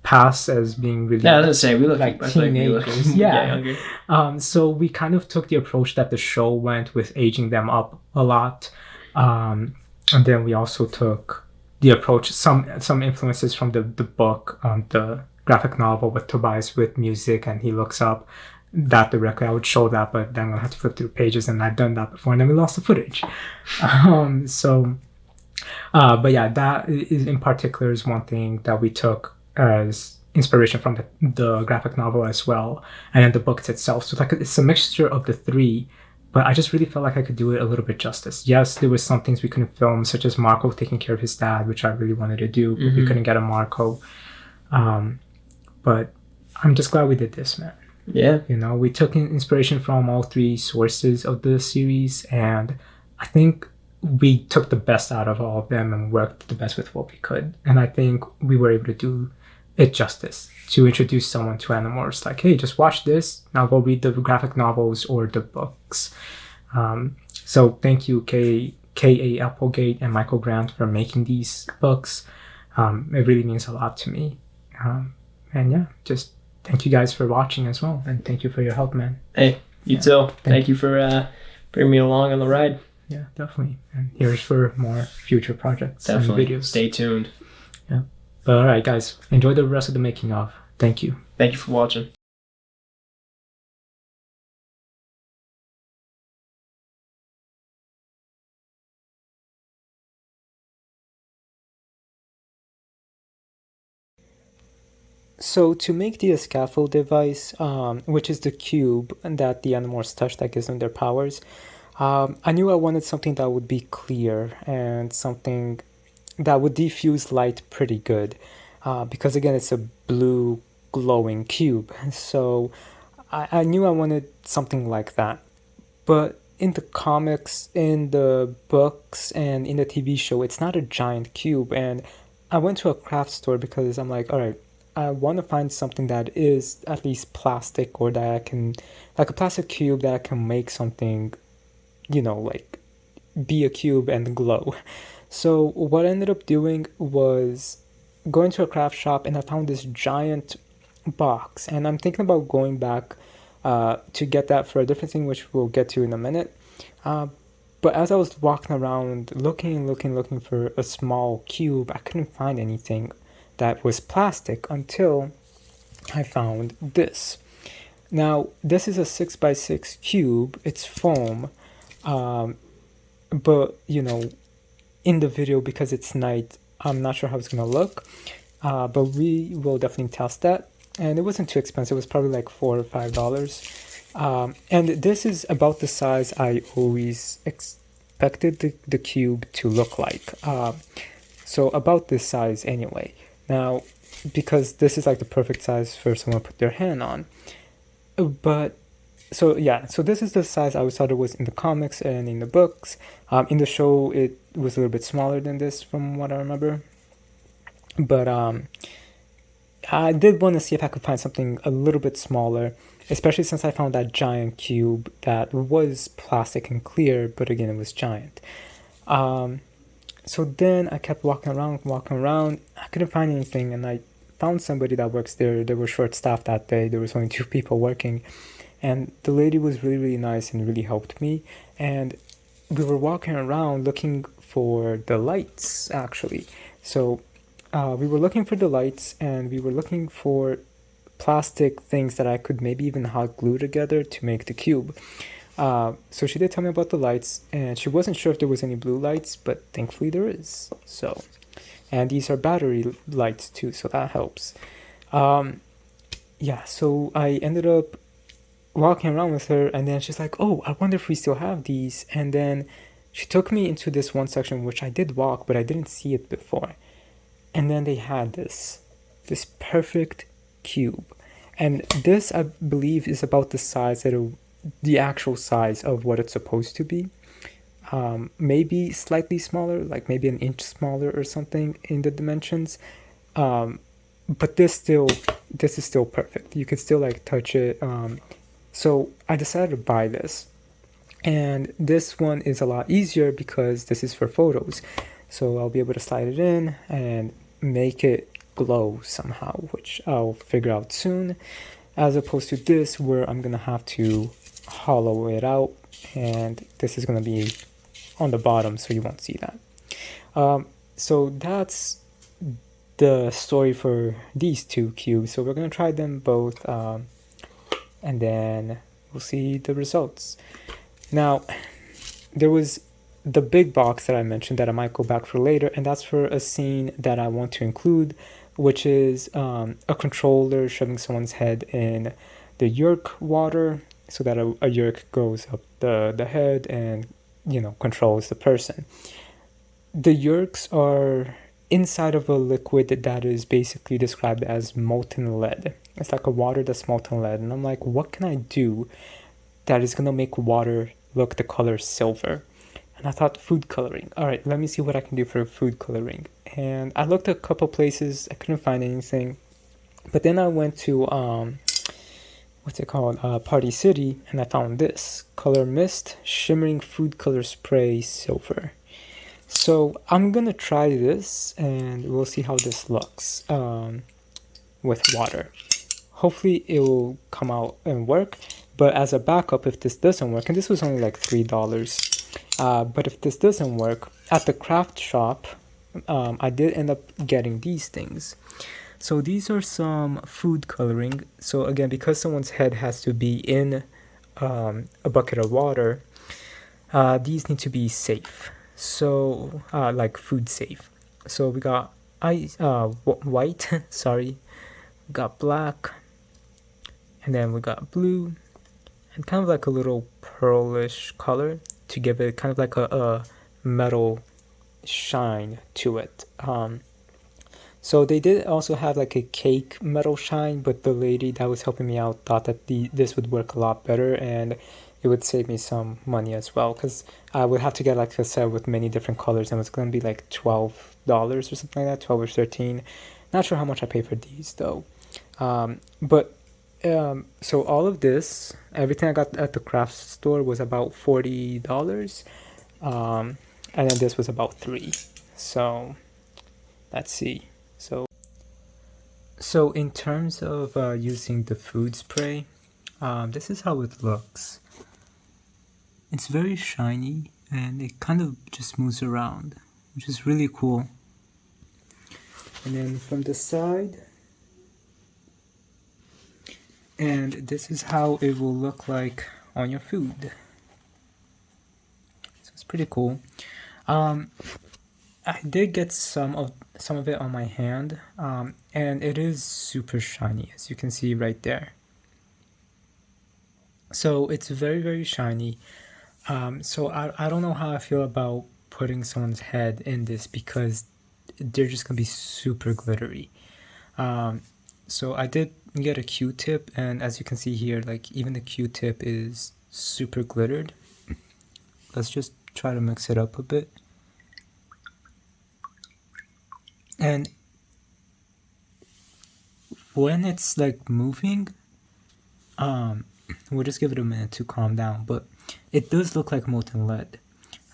pass as being really. Yeah, I was gonna say we look like teenagers. Yeah. Younger. So we kind of took the approach that the show went with aging them up a lot, and then we also took the approach some influences from the book, the graphic novel with Tobias with music, and he looks up that directly. I would show that, but then I'll have to flip through pages, and I've done that before, and then we lost the footage. But yeah, that is in particular is one thing that we took as inspiration from the graphic novel as well, and then the books itself. So it's a mixture of the 3, but I just really felt like I could do it a little bit justice. Yes, there was some things we couldn't film, such as Marco taking care of his dad, which I really wanted to do, but we couldn't get a Marco. But I'm just glad we did this, man. Yeah. We took inspiration from all 3 sources of the series, and I think we took the best out of all of them and worked the best with what we could. And I think we were able to do it justice to introduce someone to Animorphs. Like, hey, just watch this. Now go read the graphic novels or the books. So thank you, K.A. Applegate and Michael Grant, for making these books. It really means a lot to me. And yeah, just thank you guys for watching as well. And thank you for your help, man. Hey, you too. Thank you for bringing me along on the ride. Yeah, definitely. And here's for more future projects. Definitely. And videos. Stay tuned. Yeah. But all right, guys, enjoy the rest of the making of. Thank you. Thank you for watching. So to make the scaffold device, which is the cube that the Animorphs touch that gives them their powers, I knew I wanted something that would be clear and something that would diffuse light pretty good, because again, it's a blue glowing cube. So I knew I wanted something like that. But in the comics, in the books, and in the TV show, it's not a giant cube. And I went to a craft store because I'm like, all right, I want to find something that is at least plastic, or that I can, like a plastic cube that I can make something, like be a cube and glow. So what I ended up doing was going to a craft shop, and I found this giant box, and I'm thinking about going back to get that for a different thing, which we'll get to in a minute. But as I was walking around looking for a small cube, I couldn't find anything that was plastic until I found this. Now, this is a 6x6 cube. It's foam. But, in the video, because it's night, I'm not sure how it's going to look. But we will definitely test that. And it wasn't too expensive. It was probably like $4 or $5. And this is about the size I always expected the cube to look like. So about this size anyway. Now, because this is like the perfect size for someone to put their hand on. But, so this is the size I always thought it was in the comics and in the books. In the show, it was a little bit smaller than this from what I remember. But I did want to see if I could find something a little bit smaller, especially since I found that giant cube that was plastic and clear, but again, it was giant. So then I kept walking around. I couldn't find anything, and I found somebody that works there. They were short-staffed that day. There was only 2 people working, and the lady was really, really nice and really helped me. And we were walking around looking for the lights, actually. So we were looking for the lights, and we were looking for plastic things that I could maybe even hot glue together to make the cube. So she did tell me about the lights, and she wasn't sure if there was any blue lights, but thankfully there is. So, and these are battery lights too, so that helps. Yeah, so I ended up walking around with her, and then she's like, "Oh, I wonder if we still have these." And then she took me into this one section which I did walk, but I didn't see it before. And then they had this perfect cube, and this I believe is about the size the actual size of what it's supposed to be. Maybe slightly smaller, like maybe an inch smaller or something in the dimensions. But this is still perfect. You can still like touch it. So I decided to buy this, and this one is a lot easier because this is for photos. So I'll be able to slide it in and make it glow somehow, which I'll figure out soon, as opposed to this where I'm gonna have to hollow it out, and this is gonna be on the bottom, so you won't see that. So that's the story for these two cubes. So we're gonna try them both, and then we'll see the results. Now, there was the big box that I mentioned that I might go back for later, and that's for a scene that I want to include, which is a controller shoving someone's head in the yerk water so that a yerk goes up the head and, controls the person. The yerks are inside of a liquid that is basically described as molten lead. It's like a water that's molten lead, and I'm like, what can I do that is gonna make water look the color silver? And I thought food coloring. All right, let me see what I can do for food coloring. And I looked at a couple places. I couldn't find anything. But then I went to, what's it called? Party City. And I found this. Color Mist Shimmering Food Color Spray Silver. So I'm going to try this, and we'll see how this looks with water. Hopefully it will come out and work. But as a backup, if this doesn't work, and this was only like $3, but if this doesn't work, at the craft shop, I did end up getting these things. So these are some food coloring. So again, because someone's head has to be in a bucket of water, these need to be safe. So like food safe. So we got white, sorry, we got black, and then we got blue, and kind of like a little pearlish color to give it kind of like a metal shine to it. So they did also have like a cake metal shine, but the lady that was helping me out thought that this would work a lot better, and it would save me some money as well, because I would have to get like a set with many different colors, and it's going to be like $12 or something like that, 12 or 13. Not sure how much I paid for these though. So all of this, everything I got at the craft store was about $40, and then this was about $3. So let's see. So in terms of using the food spray, this is how it looks. It's very shiny, and it kind of just moves around, which is really cool. And then from the side, and this is how it will look like on your food. So it's pretty cool. I did get some of it on my hand, and it is super shiny, as you can see right there. So it's very, very shiny. So I don't know how I feel about putting someone's head in this, because they're just gonna be super glittery. So I did get a Q-tip, and as you can see here, like even the Q-tip is super glittered. Let's just try to mix it up a bit. And when it's like moving, we'll just give it a minute to calm down, but it does look like molten lead.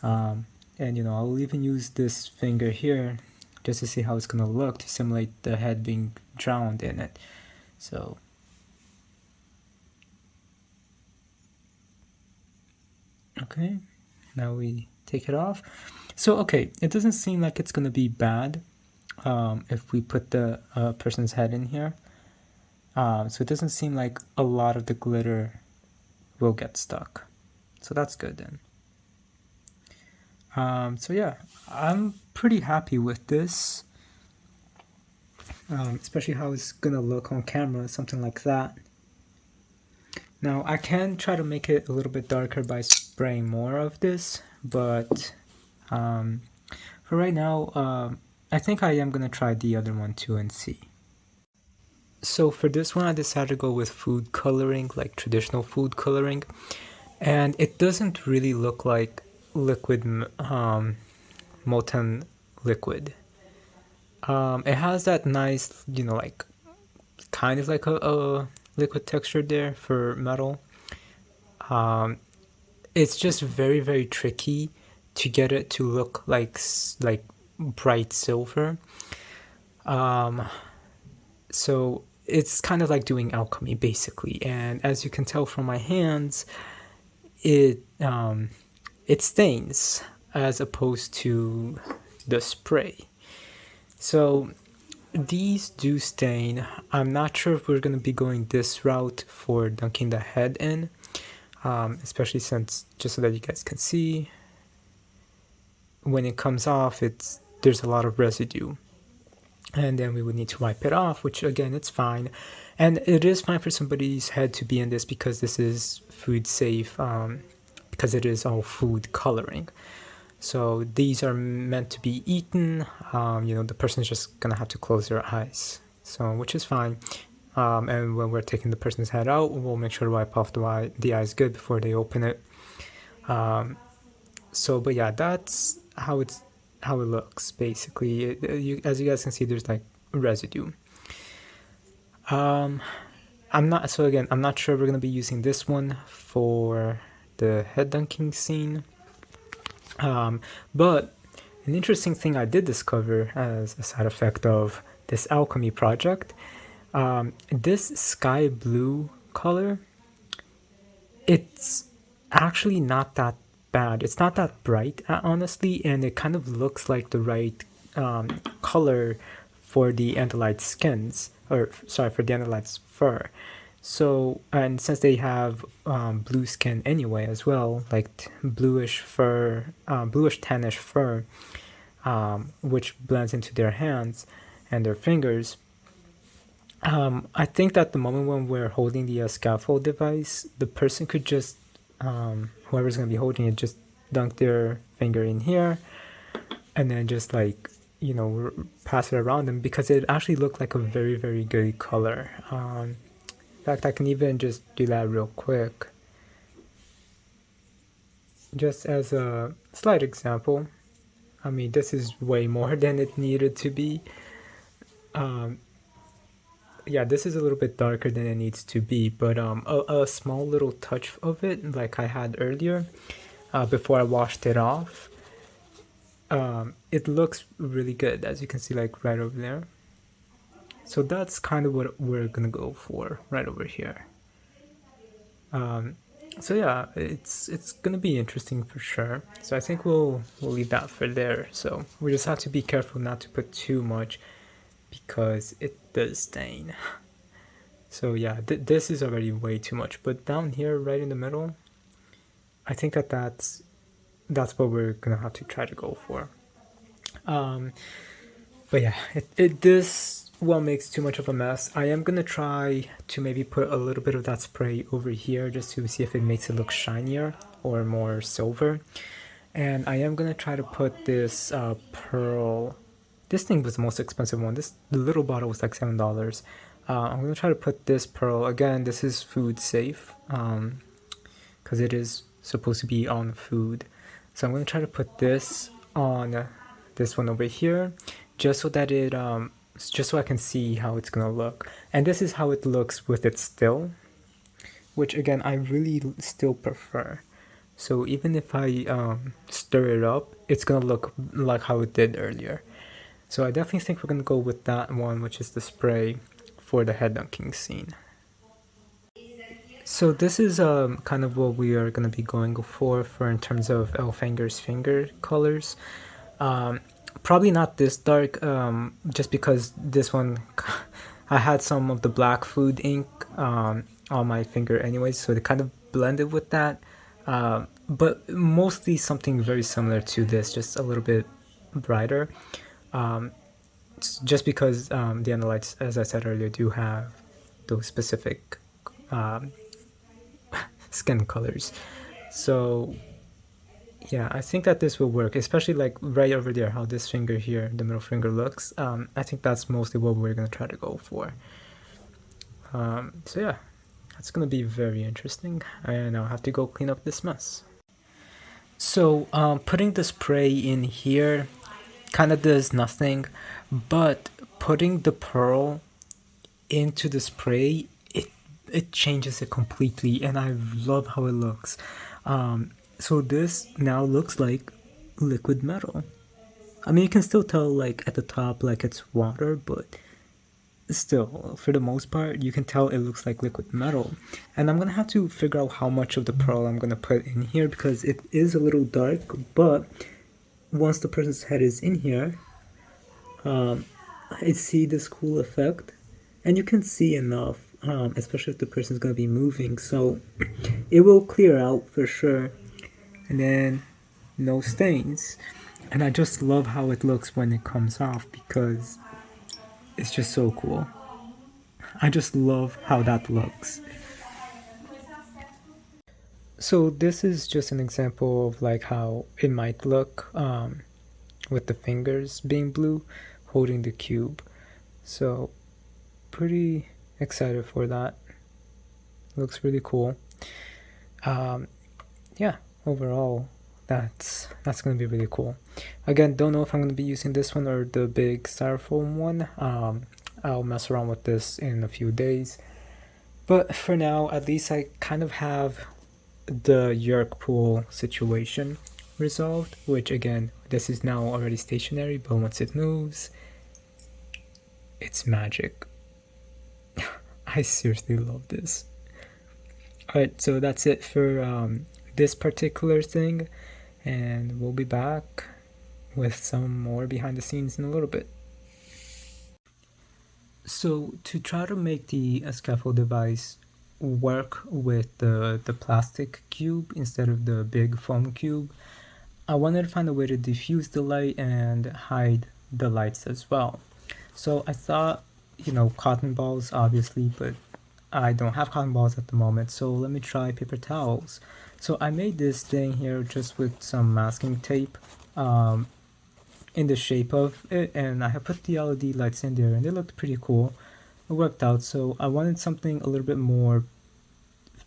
And I'll even use this finger here just to see how it's gonna look, to simulate the head being drowned in it. So okay, now we take it off. So okay, it doesn't seem like it's gonna be bad. if we put the person's head in here. So it doesn't seem like a lot of the glitter will get stuck. So that's good then. So yeah, I'm pretty happy with this. Especially how it's gonna look on camera, something like that. Now I can try to make it a little bit darker by spraying more of this, but for right now, I think I am gonna try the other one too and see. So for this one, I decided to go with food coloring, like traditional food coloring, and it doesn't really look like liquid, molten liquid. It has that nice, like kind of like a liquid texture there for metal. It's just very, very tricky to get it to look like bright silver. So it's kind of like doing alchemy basically, and as you can tell from my hands, it stains as opposed to the spray. So these do stain. I'm not sure if we're going to be going this route for dunking the head in, especially since, just so that you guys can see, when it comes off, there's a lot of residue. And then we would need to wipe it off, which again, it's fine. And it is fine for somebody's head to be in this because this is food safe, because it is all food coloring. So these are meant to be eaten. The person's just gonna have to close their eyes, so which is fine. And when we're taking the person's head out, we'll make sure to wipe off the eyes good before they open it. But yeah, that's how it looks basically. As you guys can see, there's like residue. I'm not sure we're gonna be using this one for the head dunking scene. But an interesting thing I did discover as a side effect of this alchemy project, this sky blue color, it's actually not that bad. It's not that bright, honestly, and it kind of looks like the right color for the Andalite's skins, for the Andalite's fur. So, and since they have blue skin anyway as well, like bluish fur, bluish tannish fur, which blends into their hands and their fingers, I think that the moment when we're holding the scaffold device, the person could just, whoever's going to be holding it, just dunk their finger in here and then just like, pass it around them, because it actually looked like a very, very good color. In fact, I can even just do that real quick. Just as a slight example. I mean, this is way more than it needed to be. Yeah, this is a little bit darker than it needs to be, but a small little touch of it, like I had earlier, before I washed it off, it looks really good, as you can see, like right over there. So that's kind of what we're gonna go for right over here. So yeah, it's gonna be interesting for sure. So I think we'll leave that for there. So we just have to be careful not to put too much, because it does stain. So yeah, this is already way too much. But down here, right in the middle, I think that's what we're gonna have to try to go for. But yeah, this one makes too much of a mess. I am gonna try to maybe put a little bit of that spray over here just to see if it makes it look shinier or more silver. And I am gonna try to put this pearl. This thing was the most expensive one. The little bottle was like $7. I'm gonna try to put this pearl again. This is food safe, because it is supposed to be on food. So I'm gonna try to put this on this one over here, just so that it just so I can see how it's gonna look. And this is how it looks with it still, which again I really still prefer. So even if I stir it up, it's gonna look like how it did earlier. So I definitely think we're gonna go with that one, which is the spray for the head dunking scene. So this is kind of what we are gonna be going for in terms of Elfanger's finger colors. Probably not this dark, just because this one, I had some of the black food ink on my finger anyways, so it kind of blended with that. But mostly something very similar to this, just a little bit brighter. Just because the Andalites, as I said earlier, do have those specific um, skin colors. So yeah, I think that this will work, especially like right over there, how this finger here, the middle finger looks. I think that's mostly what we're gonna try to go for. So yeah, that's gonna be very interesting, and I'll have to go clean up this mess. So putting the spray in here kind of does nothing, but putting the pearl into the spray, it changes it completely, and I love how it looks. So this now looks like liquid metal. I mean, you can still tell like at the top like it's water, but still, for the most part, you can tell it looks like liquid metal. And I'm gonna have to figure out how much of the pearl I'm gonna put in here because it is a little dark, but once the person's head is in here, I see this cool effect, and you can see enough, especially if the person's gonna be moving, so it will clear out for sure. And then no stains, and I just love how it looks when it comes off because it's just so cool. I just love how that looks. So this is just an example of like how it might look with the fingers being blue holding the cube. So pretty excited for that. Looks really cool. Yeah, overall that's gonna be really cool. Again, don't know if I'm gonna be using this one or the big styrofoam one. I'll mess around with this in a few days, but for now at least I kind of have the Yerk pool situation resolved, which again, this is now already stationary, but once it moves, it's magic. I seriously love this. Alright, so that's it for this particular thing, and we'll be back with some more behind the scenes in a little bit. So to try to make the scaffold device work with the plastic cube instead of the big foam cube, I wanted to find a way to diffuse the light and hide the lights as well. So I thought, cotton balls obviously, but I don't have cotton balls at the moment, so let me try paper towels. So I made this thing here just with some masking tape in the shape of it, and I have put the LED lights in there and they looked pretty cool. It worked out, so I wanted something a little bit more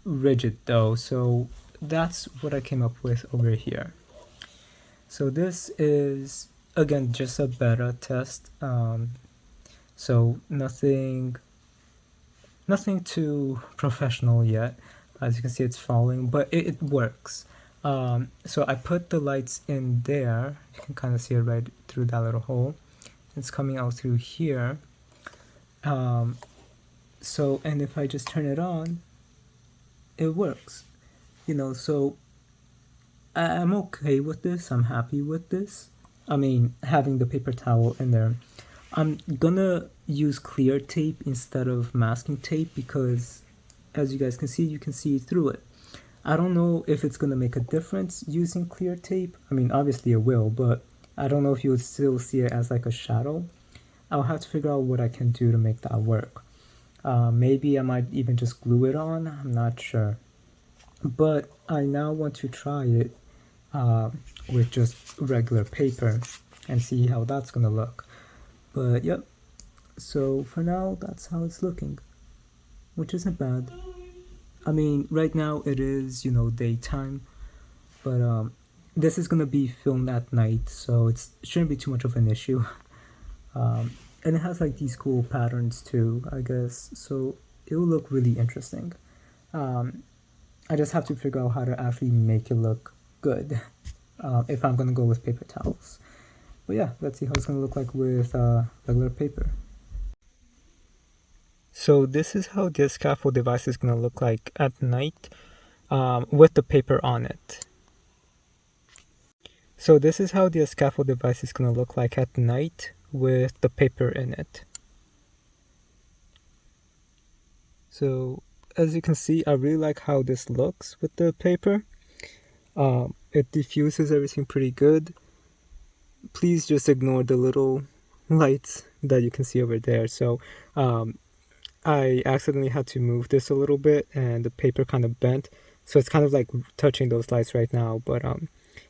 rigid though, so that's what I came up with over here. So this is again just a beta test, so nothing too professional yet. As you can see, it's falling, but it works. So I put the lights in there. You can kind of see it right through that little hole. It's coming out through here. So, and if I just turn it on, it works. So I'm okay with this. I'm happy with this. I mean, having the paper towel in there. I'm gonna use clear tape instead of masking tape because, as you guys can see through it. I don't know if it's gonna make a difference using clear tape. I mean, obviously it will, but I don't know if you would still see it as like a shadow. I'll have to figure out what I can do to make that work. Maybe I might even just glue it on. I'm not sure. But I now want to try it with just regular paper and see how that's gonna look. But yep, so for now that's how it's looking, which isn't bad. I mean, right now it is, daytime, but this is gonna be filmed at night, so it shouldn't be too much of an issue. And it has like these cool patterns too, I guess, so it will look really interesting. I just have to figure out how to actually make it look good if I'm gonna go with paper towels. But yeah, let's see how it's gonna look like with regular paper. So this is how this scaffold device is gonna look like at night with the paper on it. So this is how the scaffold device is going to look like at night with the paper in it. So as you can see, I really like how this looks with the paper. It diffuses everything pretty good. Please just ignore the little lights that you can see over there. So I accidentally had to move this a little bit and the paper kind of bent. So it's kind of like touching those lights right now, but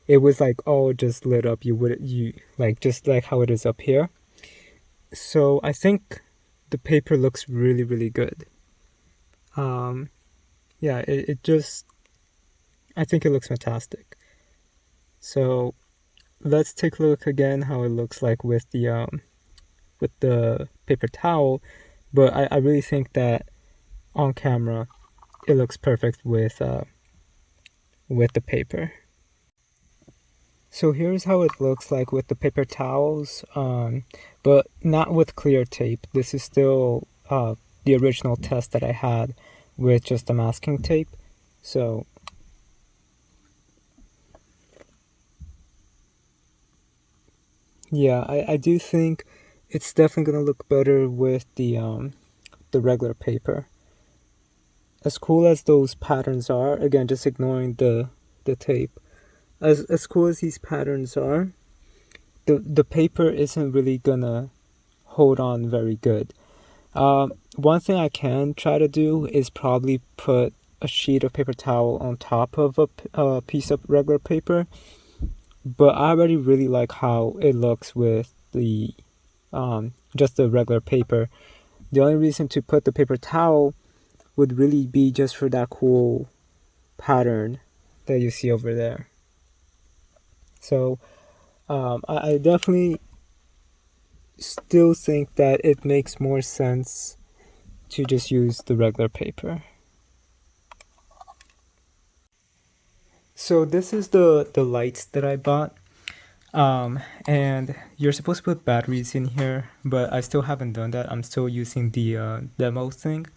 it was like all just lit up. You like just like how it is up here. So I think the paper looks really, really good. Yeah, it just, I think it looks fantastic. So let's take a look again how it looks like with the paper towel. But I really think that on camera it looks perfect with the paper. So here's how it looks like with the paper towels, but not with clear tape. This is still the original test that I had with just the masking tape. So yeah, I do think it's definitely gonna look better with the regular paper. As cool as those patterns are, again, just ignoring the tape. As cool as these patterns are, the paper isn't really gonna hold on very good. One thing I can try to do is probably put a sheet of paper towel on top of a piece of regular paper, but I already really like how it looks with the just the regular paper. The only reason to put the paper towel would really be just for that cool pattern that you see over there. So I definitely still think that it makes more sense to just use the regular paper. So this is the lights that I bought. And you're supposed to put batteries in here, but I still haven't done that. I'm still using the demo thing.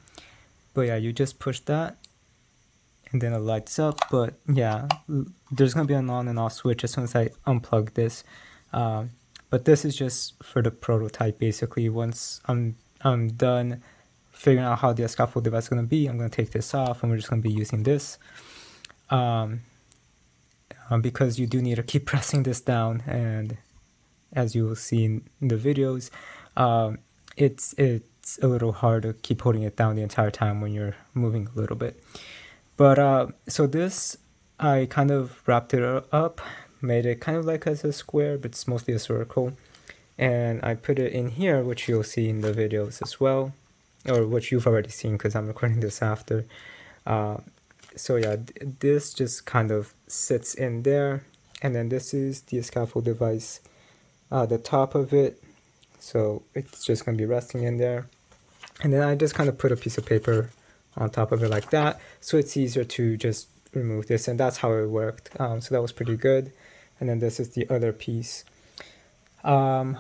But yeah, you just push that and then it lights up. But yeah, there's gonna be an on and off switch as soon as I unplug this. But this is just for the prototype basically. Once I'm done figuring out how the scaffold device is gonna be, I'm gonna take this off and we're just gonna be using this. Because you do need to keep pressing this down, and as you will see in the videos, it's a little hard to keep holding it down the entire time when you're moving a little bit. But so this, I kind of wrapped it up, made it kind of like as a square, but it's mostly a circle, and I put it in here, which you'll see in the videos as well, or which you've already seen because I'm recording this after. So yeah, this just kind of sits in there, and then this is the scaffold device, the top of it, so it's just going to be resting in there. And then I just kind of put a piece of paper on top of it like that, so it's easier to just remove this, and that's how it worked. So that was pretty good. And then this is the other piece. I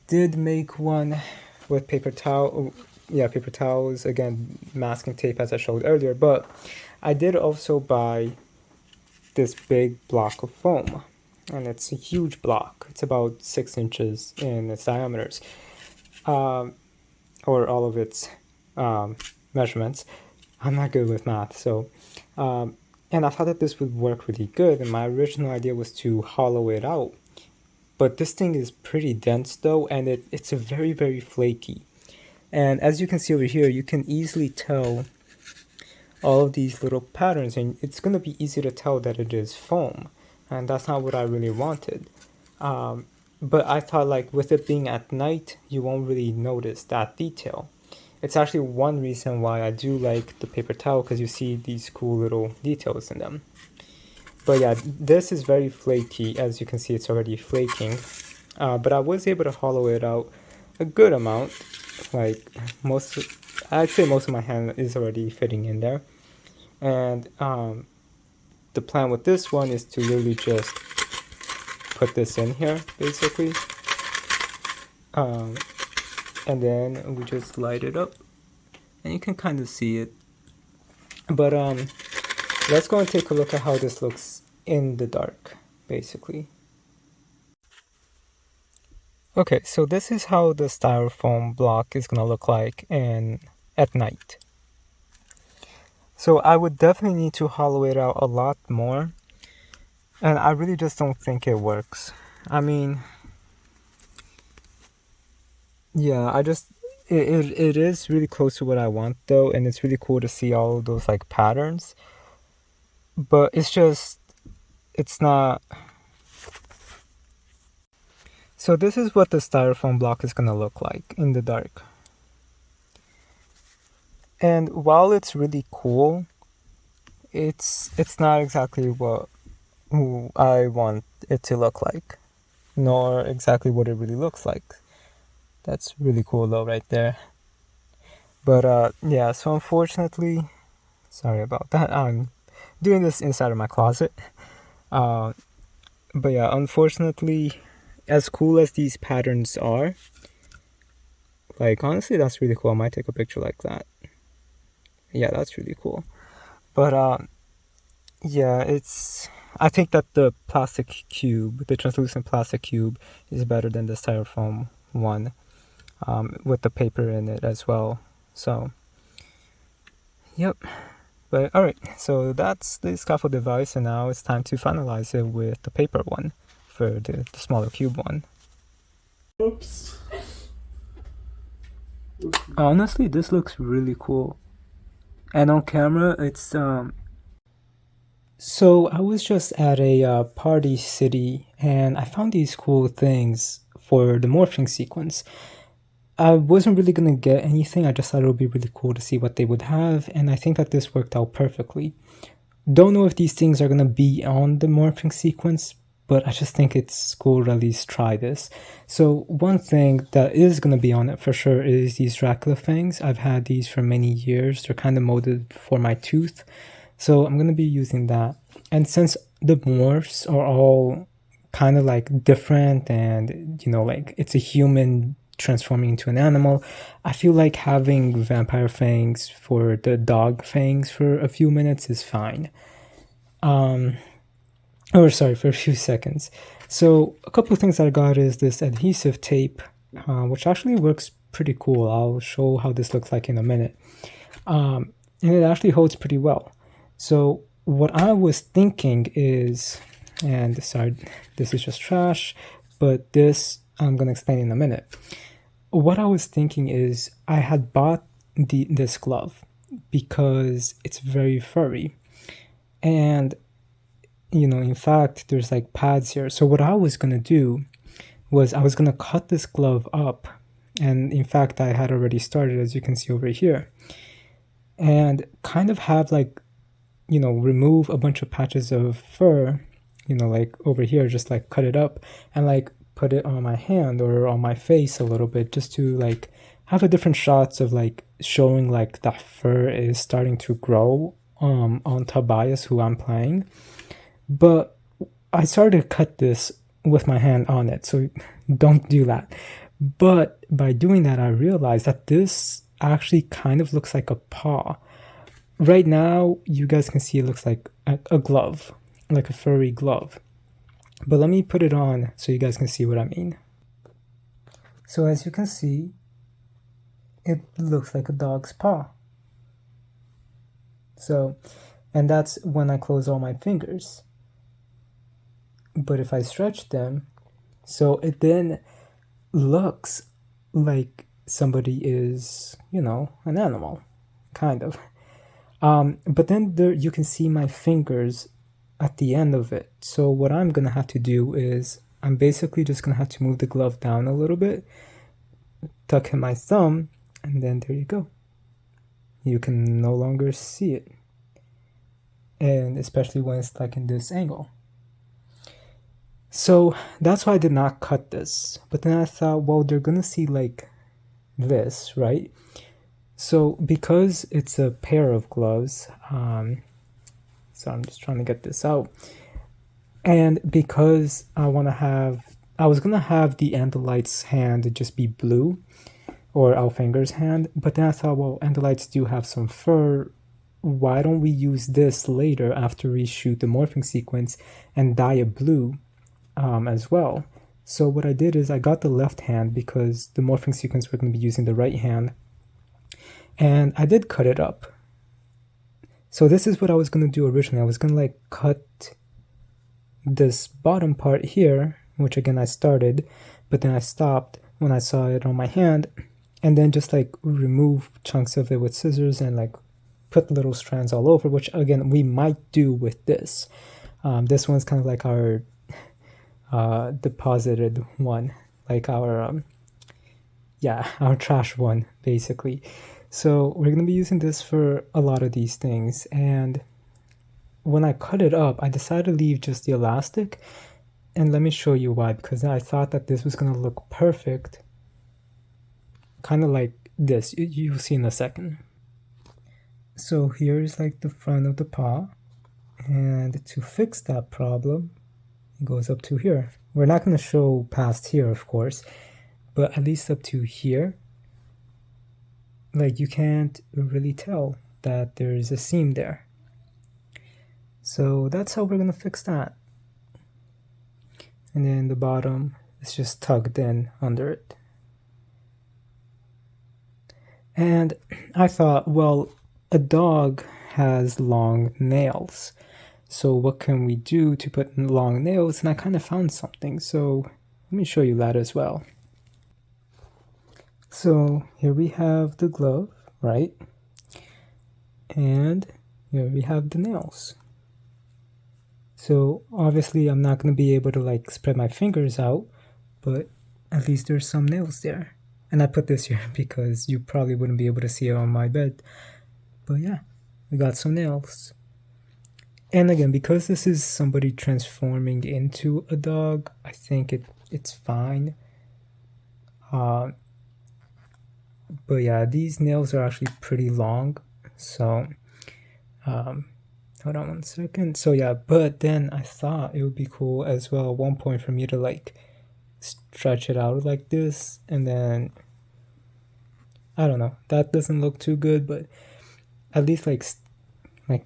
did make one with paper towel, paper towels, again, masking tape as I showed earlier, but I did also buy this big block of foam, and it's a huge block. It's about 6 inches in its diameters, or all of its measurements. I'm not good with math, so and I thought that this would work really good, and my original idea was to hollow it out. But this thing is pretty dense though, and it's a very, very flaky. And as you can see over here, you can easily tell all of these little patterns, and it's going to be easy to tell that it is foam, and that's not what I really wanted. But I thought, like, with it being at night, you won't really notice that detail. It's actually one reason why I do like the paper towel, because you see these cool little details in them. But yeah, this is very flaky. As you can see, it's already flaking, but I was able to hollow it out a good amount. Like I'd say most of my hand is already fitting in there. And the plan with this one is to literally just put this in here, basically. And then we just light it up, and you can kind of see it. But let's go and take a look at how this looks in the dark, basically. Okay, so this is how the styrofoam block is gonna look like at night. So I would definitely need to hollow it out a lot more, and I really just don't think it works. I mean, yeah, it is really close to what I want though, and it's really cool to see all of those like patterns, but it's not. So this is what the styrofoam block is gonna look like in the dark. And while it's really cool, it's not exactly what I want it to look like, nor exactly what it really looks like. That's really cool though right there. But yeah, so unfortunately, sorry about that. I'm doing this inside of my closet. Uh, but yeah, unfortunately, as cool as these patterns are, like honestly, that's really cool. I might take a picture like that. Yeah, that's really cool. But yeah, I think that the plastic cube, the translucent plastic cube, is better than the styrofoam one, with the paper in it as well. So, yep. But alright, so that's the scaffold device, and now it's time to finalize it with the paper one for the smaller cube one. Oops. Honestly, this looks really cool. And on camera, it's So I was just at a party city, and I found these cool things for the morphing sequence. I wasn't really gonna get anything, I just thought it would be really cool to see what they would have, and I think that this worked out perfectly. Don't know if these things are gonna be on the morphing sequence, but I just think it's cool to at least try this. So one thing that is gonna be on it for sure is these Dracula fangs. I've had these for many years. They're kind of molded for my tooth. So I'm gonna be using that. And since the morphs are all kind of like different and like it's a human transforming into an animal, I feel like having vampire fangs for the dog fangs for a few minutes is fine. Or sorry, for a few seconds. So a couple of things that I got is this adhesive tape, which actually works pretty cool. I'll show how this looks like in a minute. And it actually holds pretty well. So what I was thinking is, and sorry, this is just trash, but this I'm gonna explain in a minute. What I was thinking is I had bought this glove because it's very furry, and in fact, there's like pads here. So what I was gonna do was I was gonna cut this glove up, and in fact, I had already started, as you can see over here, and kind of have like remove a bunch of patches of fur, like over here, just like cut it up and like put it on my hand or on my face a little bit, just to like have a different shots of like showing like that fur is starting to grow on Tobias, who I'm playing. But I started to cut this with my hand on it, so don't do that. But by doing that, I realized that this actually kind of looks like a paw. Right now, you guys can see it looks like a glove, like a furry glove. But let me put it on so you guys can see what I mean. So as you can see, it looks like a dog's paw. So, and that's when I close all my fingers. But if I stretch them, so it then looks like somebody is, an animal, kind of. But then there you can see my fingers at the end of it. So what I'm gonna have to do is I'm basically just gonna have to move the glove down a little bit, tuck in my thumb, and then there you go. You can no longer see it. And especially when it's like in this angle. So that's why I did not cut this. But then I thought, well, they're gonna see like this, right? So because it's a pair of gloves, so I'm just trying to get this out. And because I was gonna have the Andalite's hand just be blue, or Alfanger's hand, but then I thought, well, Andalites do have some fur. Why don't we use this later after we shoot the morphing sequence and dye it blue as well? So what I did is I got the left hand because the morphing sequence we're going to be using the right hand. And I did cut it up. So this is what I was going to do originally. I was going to like cut this bottom part here, which again I started, but then I stopped when I saw it on my hand, and then just like remove chunks of it with scissors and like put little strands all over, which again we might do with this. This one's kind of like our deposited one, like our our trash one basically. So we're going to be using this for a lot of these things. And when I cut it up, I decided to leave just the elastic. And let me show you why, because I thought that this was going to look perfect, kind of like this. You'll see in a second. So here's like the front of the paw, and to fix that problem, it goes up to here. We're not going to show past here, of course, but at least up to here, like you can't really tell that there's a seam there. So that's how we're going to fix that. And then the bottom is just tugged in under it. And I thought, well, a dog has long nails. So what can we do to put long nails? And I kind of found something. So let me show you that as well. So here we have the glove, right? And here we have the nails. So obviously I'm not going to be able to like spread my fingers out, but at least there's some nails there. And I put this here because you probably wouldn't be able to see it on my bed. But yeah, we got some nails. And again, because this is somebody transforming into a dog, I think it's fine. But yeah, these nails are actually pretty long. So, hold on one second. So yeah, but then I thought it would be cool as well at one point for me to like stretch it out like this, and then I don't know, that doesn't look too good, but at least like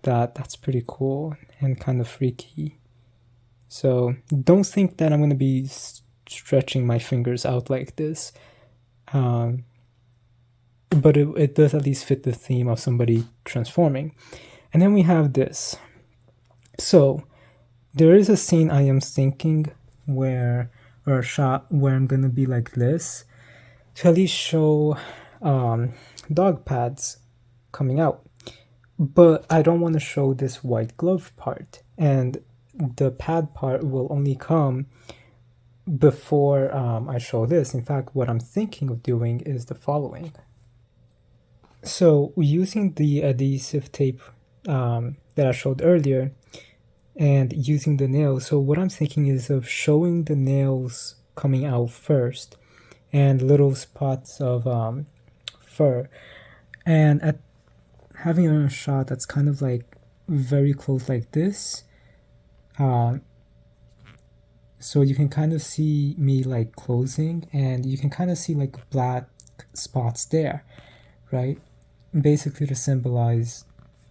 that, that's pretty cool and kind of freaky. So don't think that I'm going to be stretching my fingers out like this, but it does at least fit the theme of somebody transforming. And then we have this. So there is a scene I am thinking or a shot where I'm going to be like this to at least show dog pads coming out. But I don't want to show this white glove part, and the pad part will only come before I show this. In fact, what I'm thinking of doing is the following. So using the adhesive tape that I showed earlier and using the nails, so what I'm thinking is of showing the nails coming out first and little spots of fur, and having a shot that's kind of like very close like this, so you can kind of see me like closing, and you can kind of see like black spots there, right? Basically to symbolize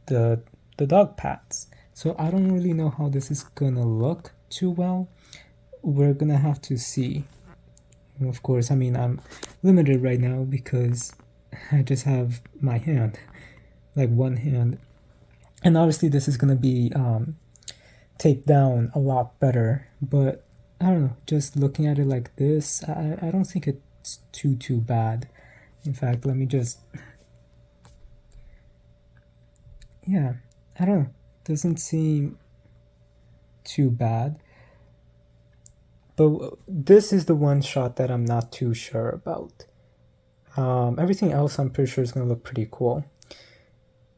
the dog pads. So I don't really know how this is gonna look too well. We're gonna have to see. And of course, I mean, I'm limited right now because I just have my hand, like one hand, and obviously this is gonna be taped down a lot better, but I don't know, just looking at it like this, I don't think it's too bad. In fact, let me just, yeah, I don't know, doesn't seem too bad. But this is the one shot that I'm not too sure about. Everything else I'm pretty sure is going to look pretty cool.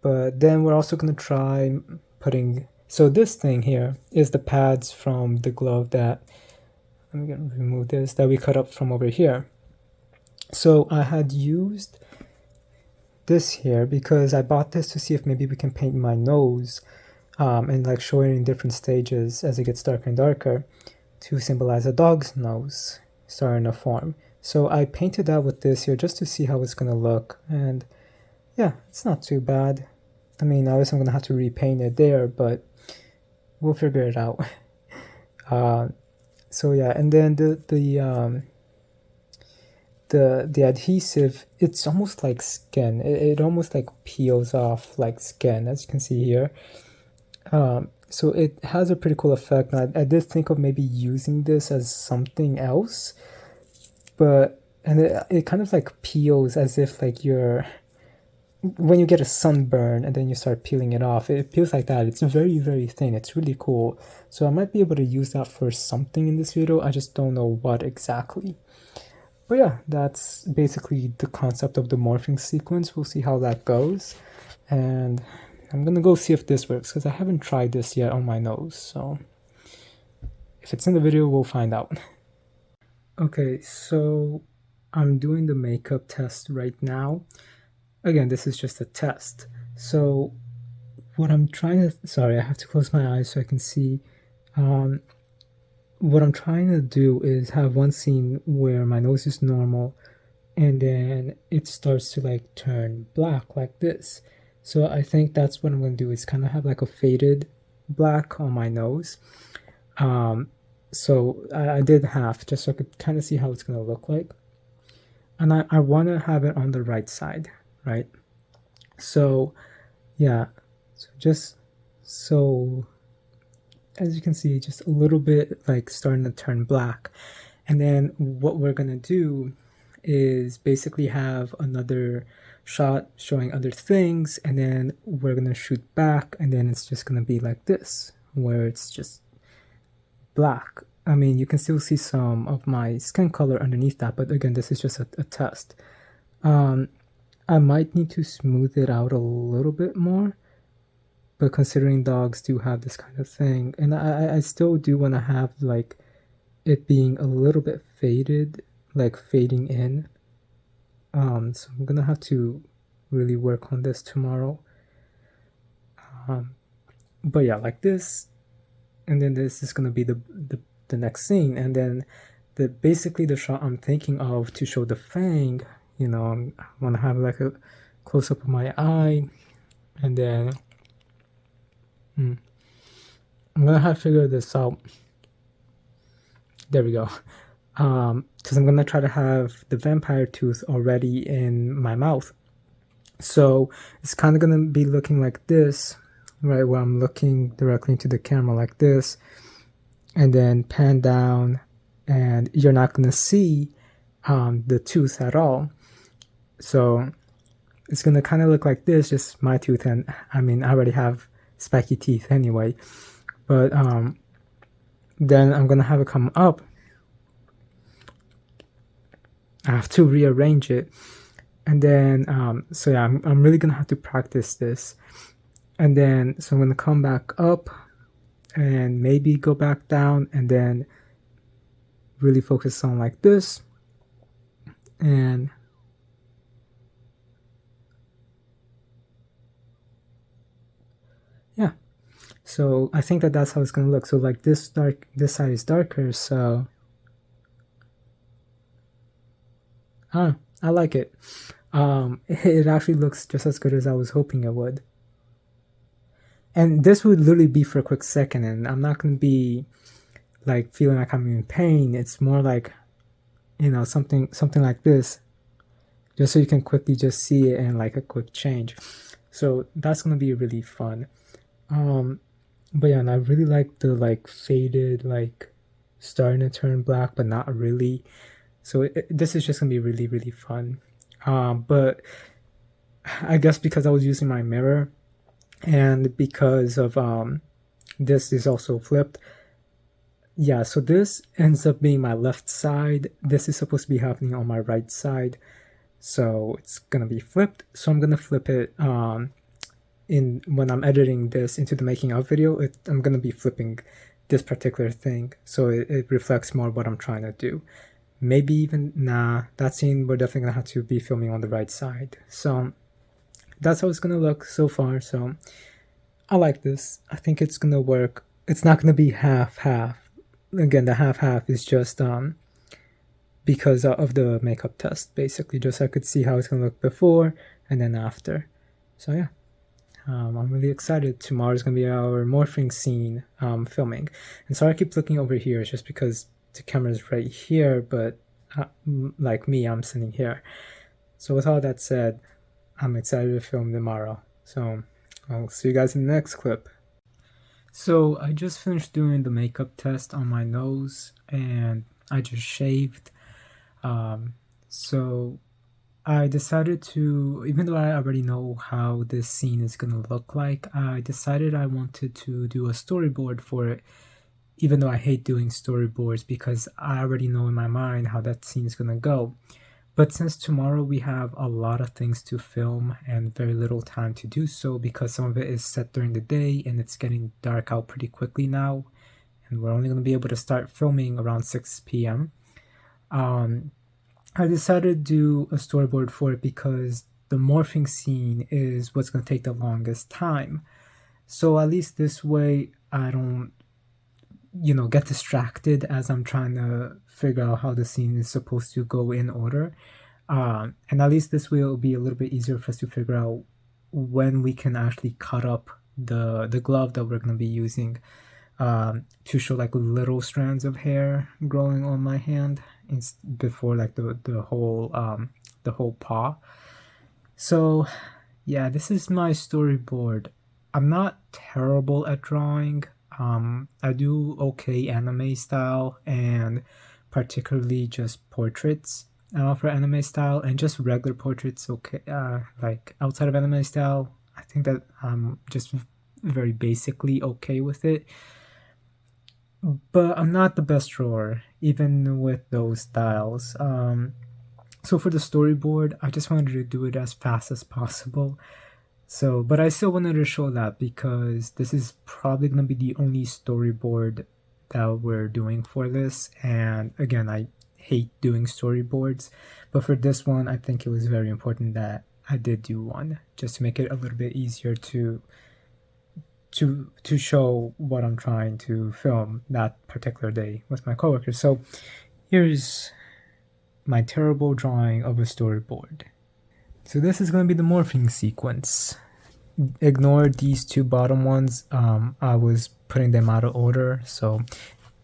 But then we're also going to try putting, so this thing here is the pads from the glove that, I'm going to remove this, that we cut up from over here. So I had used this here because I bought this to see if maybe we can paint my nose and like show it in different stages as it gets darker and darker to symbolize a dog's nose starting to form. So I painted that with this here just to see how it's going to look, and yeah, it's not too bad. I mean, obviously I'm going to have to repaint it there, but we'll figure it out. So yeah, and then the adhesive, it's almost like skin. It almost like peels off like skin, as you can see here. So it has a pretty cool effect. I did think of maybe using this as something else, but and it kind of like peels as if like you're when you get a sunburn and then you start peeling it off. It peels like that. It's very, very thin. It's really cool. So I might be able to use that for something in this video. I just don't know what exactly. But yeah, that's basically the concept of the morphing sequence. We'll see how that goes. And I'm gonna go see if this works because I haven't tried this yet on my nose. So if it's in the video, we'll find out. Okay, so I'm doing the makeup test right now. Again, this is just a test. So what I'm trying to, sorry, I have to close my eyes so I can see. What I'm trying to do is have one scene where my nose is normal and then it starts to like turn black like this. So I think that's what I'm going to do is kind of have like a faded black on my nose. So I did half just so I could kind of see how it's going to look like. And I want to have it on the right side, right? So yeah, so just so as you can see, just a little bit like starting to turn black. And then what we're gonna do is basically have another shot showing other things, and then we're gonna shoot back, and then it's just gonna be like this, where it's just black. I mean, you can still see some of my skin color underneath that, but again, this is just a test. I might need to smooth it out a little bit more, but considering dogs do have this kind of thing, and I still do want to have like it being a little bit faded, like fading in. So I'm gonna have to really work on this tomorrow. But yeah, like this, and then this is gonna be the next scene, and then basically the shot I'm thinking of to show the fang. You know, I want to have like a close up of my eye, and then I'm gonna have to figure this out. There we go. Because I'm gonna try to have the vampire tooth already in my mouth. So it's kind of gonna be looking like this, right? Where I'm looking directly into the camera like this, and then pan down, and you're not gonna see the tooth at all. So it's gonna kind of look like this, just my tooth, and I mean I already have spiky teeth anyway, but then I'm gonna have it come up. I have to rearrange it, and then so yeah, I'm really gonna have to practice this, and then so I'm gonna come back up and maybe go back down, and then really focus on like this, and yeah, so I think that's how it's gonna look. So like this side is darker, so I like it. It actually looks just as good as I was hoping it would. And this would literally be for a quick second, and I'm not gonna be like feeling like I'm in pain. It's more like, you know, something like this, just so you can quickly just see it and like a quick change. So that's gonna be really fun. But yeah, and I really like the like faded, like starting to turn black but not really. So this is just gonna be really, really fun. But I guess because I was using my mirror, and because of this is also flipped, yeah, so this ends up being my left side. This is supposed to be happening on my right side, so it's gonna be flipped. So I'm gonna flip it in when I'm editing this into the making of video. I'm gonna be flipping this particular thing, so it reflects more what I'm trying to do. Maybe even, nah, that scene we're definitely gonna have to be filming on the right side. So that's how it's gonna look so far. So I like this. I think it's gonna work. It's not gonna be half-half. Again, the half-half is just because of the makeup test, basically, just so I could see how it's gonna look before and then after. So yeah, I'm really excited. Tomorrow's gonna be our morphing scene filming. And sorry I keep looking over here, it's just because the camera's right here, but like me, I'm sitting here. So with all that said, I'm excited to film tomorrow. So I'll see you guys in the next clip. So I just finished doing the makeup test on my nose, and I just shaved. So I decided to, even though I already know how this scene is gonna look like, I decided I wanted to do a storyboard for it, even though I hate doing storyboards because I already know in my mind how that scene is gonna go. But since tomorrow we have a lot of things to film and very little time to do so because some of it is set during the day and it's getting dark out pretty quickly now, and we're only going to be able to start filming around 6 p.m. I decided to do a storyboard for it because the morphing scene is what's going to take the longest time. So at least this way I don't get distracted as I'm trying to figure out how the scene is supposed to go in order. And at least this way it'll be a little bit easier for us to figure out when we can actually cut up the glove that we're going to be using to show like little strands of hair growing on my hand before like the whole paw. So yeah, this is my storyboard. I'm not terrible at drawing. I do okay anime style and particularly just portraits for anime style, and just regular portraits okay. Like outside of anime style, I think that I'm just very basically okay with it. But I'm not the best drawer, even with those styles. So for the storyboard, I just wanted to do it as fast as possible. So, but I still wanted to show that because this is probably going to be the only storyboard that we're doing for this. And again, I hate doing storyboards, but for this one, I think it was very important that I did do one just to make it a little bit easier to show what I'm trying to film that particular day with my coworkers. So here's my terrible drawing of a storyboard. So this is going to be the morphing sequence. Ignore these two bottom ones. I was putting them out of order. So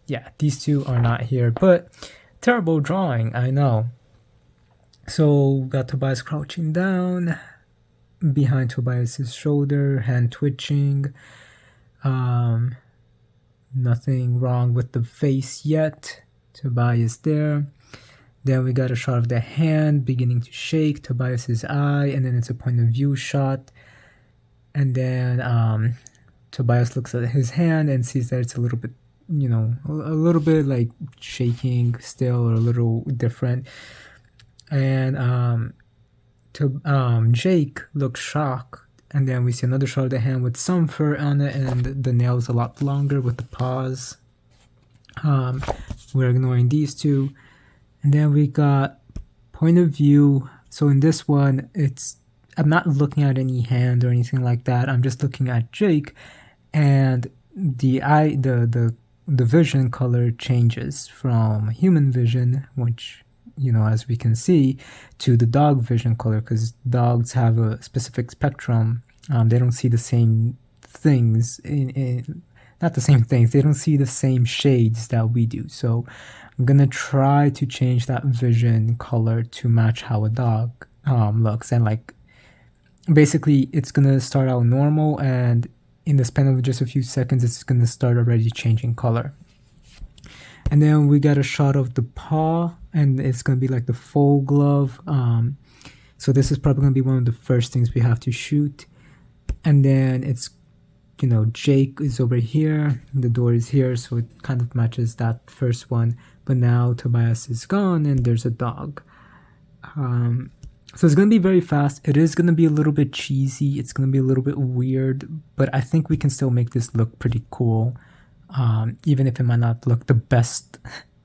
yeah, these two are not here, but terrible drawing, I know. So got Tobias crouching down behind Tobias's shoulder, hand twitching. Nothing wrong with the face yet. Tobias there. Then we got a shot of the hand beginning to shake, Tobias's eye, and then it's a point of view shot. And then Tobias looks at his hand and sees that it's a little bit, a little bit like shaking still, or a little different. And Jake looks shocked. And then we see another shot of the hand with some fur on it, and the nails a lot longer with the paws. We're ignoring these two. And then we got point of view. So in this one, I'm not looking at any hand or anything like that. I'm just looking at Jake, and the vision color changes from human vision, which as we can see, to the dog vision color, because dogs have a specific spectrum. They don't see the same things not the same things. They don't see the same shades that we do. So I'm gonna try to change that vision color to match how a dog looks, and like basically it's gonna start out normal, and in the span of just a few seconds it's gonna start already changing color. And then we got a shot of the paw, and it's gonna be like the full glove. So this is probably gonna be one of the first things we have to shoot. And then it's Jake is over here, the door is here, so it kind of matches that first one. But now Tobias is gone and there's a dog. So it's going to be very fast. It is going to be a little bit cheesy. It's going to be a little bit weird, but I think we can still make this look pretty cool. Even if it might not look the best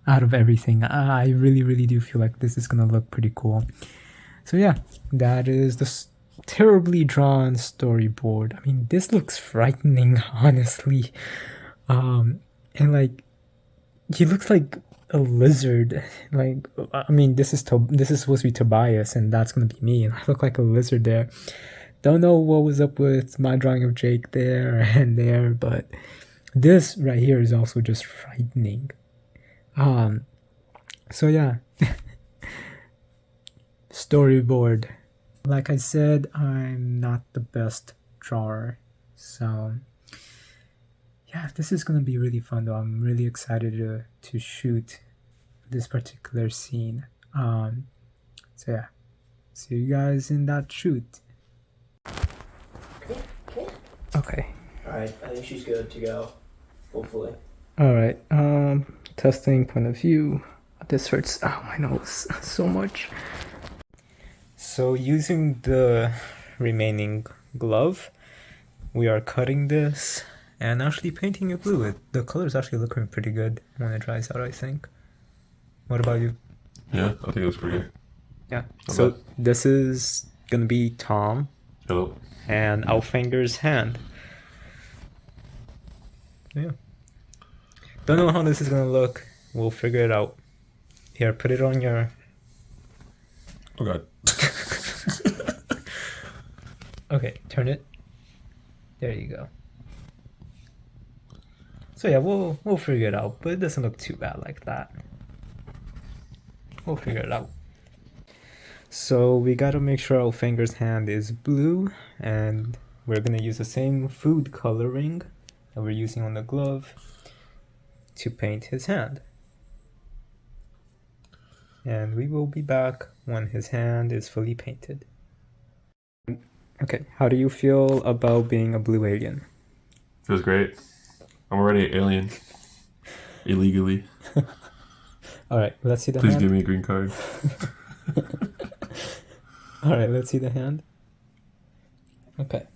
out of everything. I really, really do feel like this is going to look pretty cool. So yeah, that is the terribly drawn storyboard. I mean, this looks frightening, honestly. And like, he looks like a lizard. Like, I mean, this is supposed to be Tobias, and that's gonna be me, and I look like a lizard there. Don't know what was up with my drawing of Jake there and there, but this right here is also just frightening. So yeah, storyboard. Like I said, I'm not the best drawer, so yeah, this is gonna be really fun though. I'm really excited to shoot this particular scene. So yeah, see you guys in that shoot. Okay. All right, I think she's good to go. Hopefully. All right. Testing point of view. This hurts. Oh, my nose so much. So using the remaining glove, we are cutting this and actually painting it blue. The colors actually looking pretty good when it dries out, I think. What about you? Yeah, I think it looks pretty good. Yeah. So this is gonna be Tom. Hello. And Alfinger's hand. Yeah. Don't know how this is gonna look. We'll figure it out. Here, put it on your... Oh god. Okay, turn it. There you go. So yeah, we'll figure it out, but it doesn't look too bad like that. We'll figure it out. So we gotta make sure our finger's hand is blue, and we're gonna use the same food coloring that we're using on the glove to paint his hand. And we will be back when his hand is fully painted. Okay, how do you feel about being a blue alien? Feels great. I'm already an alien. Illegally. Alright, let's see the Please hand. give me a green card. Alright, let's see the hand. Okay.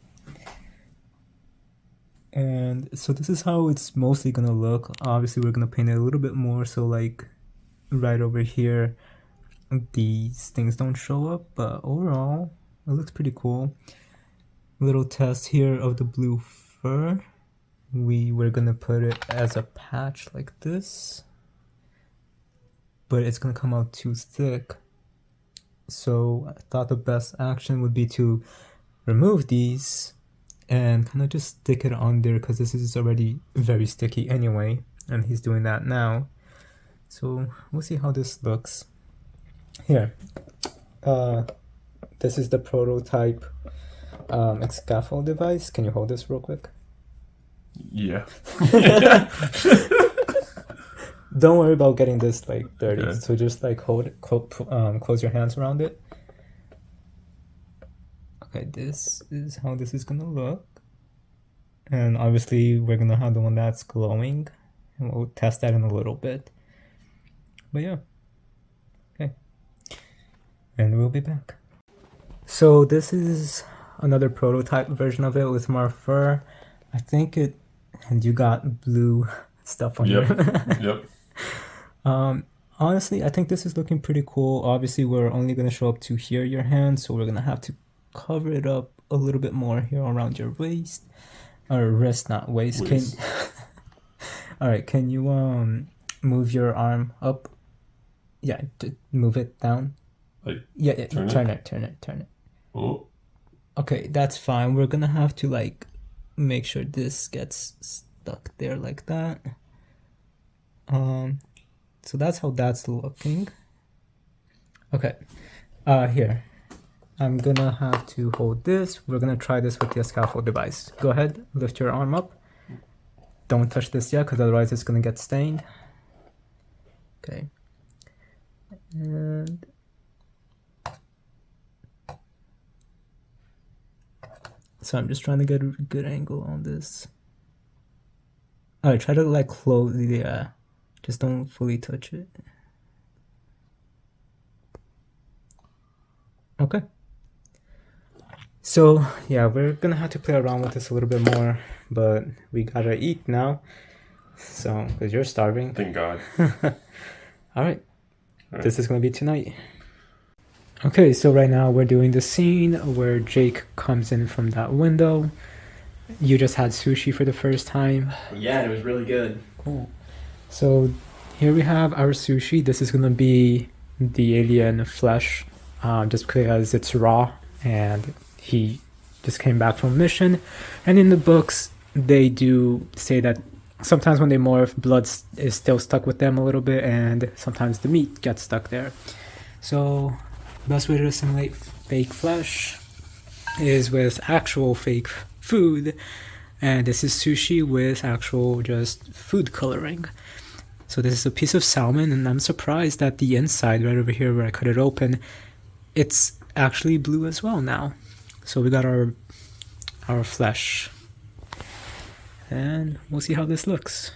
And so this is how it's mostly gonna look. Obviously we're gonna paint it a little bit more, so like right over here these things don't show up, but overall it looks pretty cool. Little test here of the blue fur. We're gonna put it as a patch like this, but it's gonna come out too thick. So I thought the best action would be to remove these and kind of just stick it on there, because this is already very sticky anyway, and he's doing that now. So we'll see how this looks. Here, this is the prototype scaffold device. Can you hold this real quick? Yeah. Don't worry about getting this like dirty. Okay. So just like hold it, close your hands around it. Okay, this is how this is gonna look. And obviously we're gonna have the one that's glowing, and we'll test that in a little bit. But yeah, okay. And we'll be back. So this is another prototype version of it with more fur. I think it, and you got blue stuff on your... Yep. Honestly, I think this is looking pretty cool. Obviously, we're only going to show up to here, your hand, so we're going to have to cover it up a little bit more here around your waist. Or wrist, not waist. Alright, can you move your arm up? Yeah, move it down. Like, yeah, turn it. Oh. Okay, that's fine. We're going to have to like make sure this gets stuck there like that. So that's how that's looking. Okay, here, I'm gonna have to hold this. We're gonna try this with the scaffold device. Go ahead, lift your arm up. Don't touch this yet, because otherwise it's gonna get stained. Okay, and so I'm just trying to get a good angle on this. Alright, try to like close, yeah. Just don't fully touch it. Okay. So yeah, we're gonna have to play around with this a little bit more, but we gotta eat now. So, because you're starving. Thank God. Alright. This is gonna be tonight. Okay, so right now we're doing the scene where Jake comes in from that window. You just had sushi for the first time. Yeah, it was really good. Cool. So here we have our sushi. This is gonna be the alien flesh, just because it's raw and he just came back from a mission. And in the books, they do say that sometimes when they morph, is still stuck with them a little bit, and sometimes the meat gets stuck there. So, best way to simulate fake flesh is with actual fake food, and this is sushi with actual just food coloring. So this is a piece of salmon, and I'm surprised that the inside, right over here where I cut it open, it's actually blue as well now. So we got our flesh, and we'll see how this looks.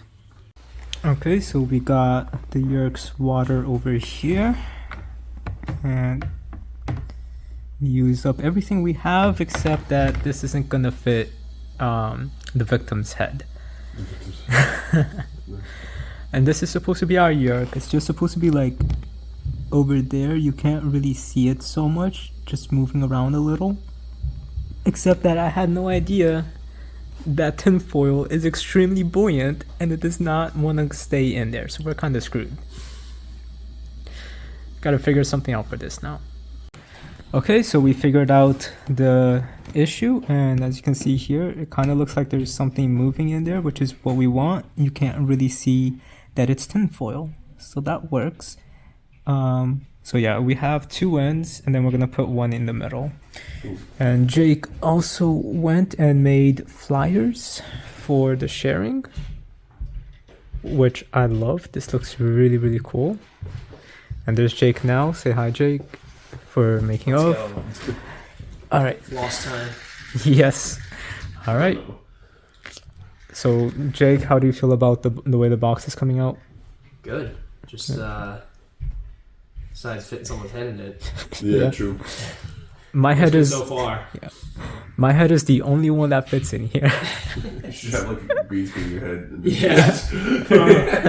Okay, so we got the Yerkes water over here, and we used up everything we have except that this isn't gonna fit the victim's head. And this is supposed to be our Yerk. It's just supposed to be like over there. You can't really see it so much, just moving around a little. Except that I had no idea that tinfoil is extremely buoyant and it does not want to stay in there. So we're kind of screwed. Gotta figure something out for this now. Okay, so we figured out the issue, and as you can see here, it kind of looks like there's something moving in there, which is what we want. You can't really see that it's tinfoil, so that works. So yeah, we have two ends, and then we're gonna put one in the middle. And Jake also went and made flyers for the sharing, which I love. This looks really, really cool. And there's Jake now. Say hi, Jake, for making up. All right. Lost time. Yes. All right. So, Jake, how do you feel about the way the box is coming out? Good. Just besides fitting someone's head in it. Yeah, true. My head is so far. Yeah. My head is the only one that fits in here. You should have like a green screen in your head. And Yeah.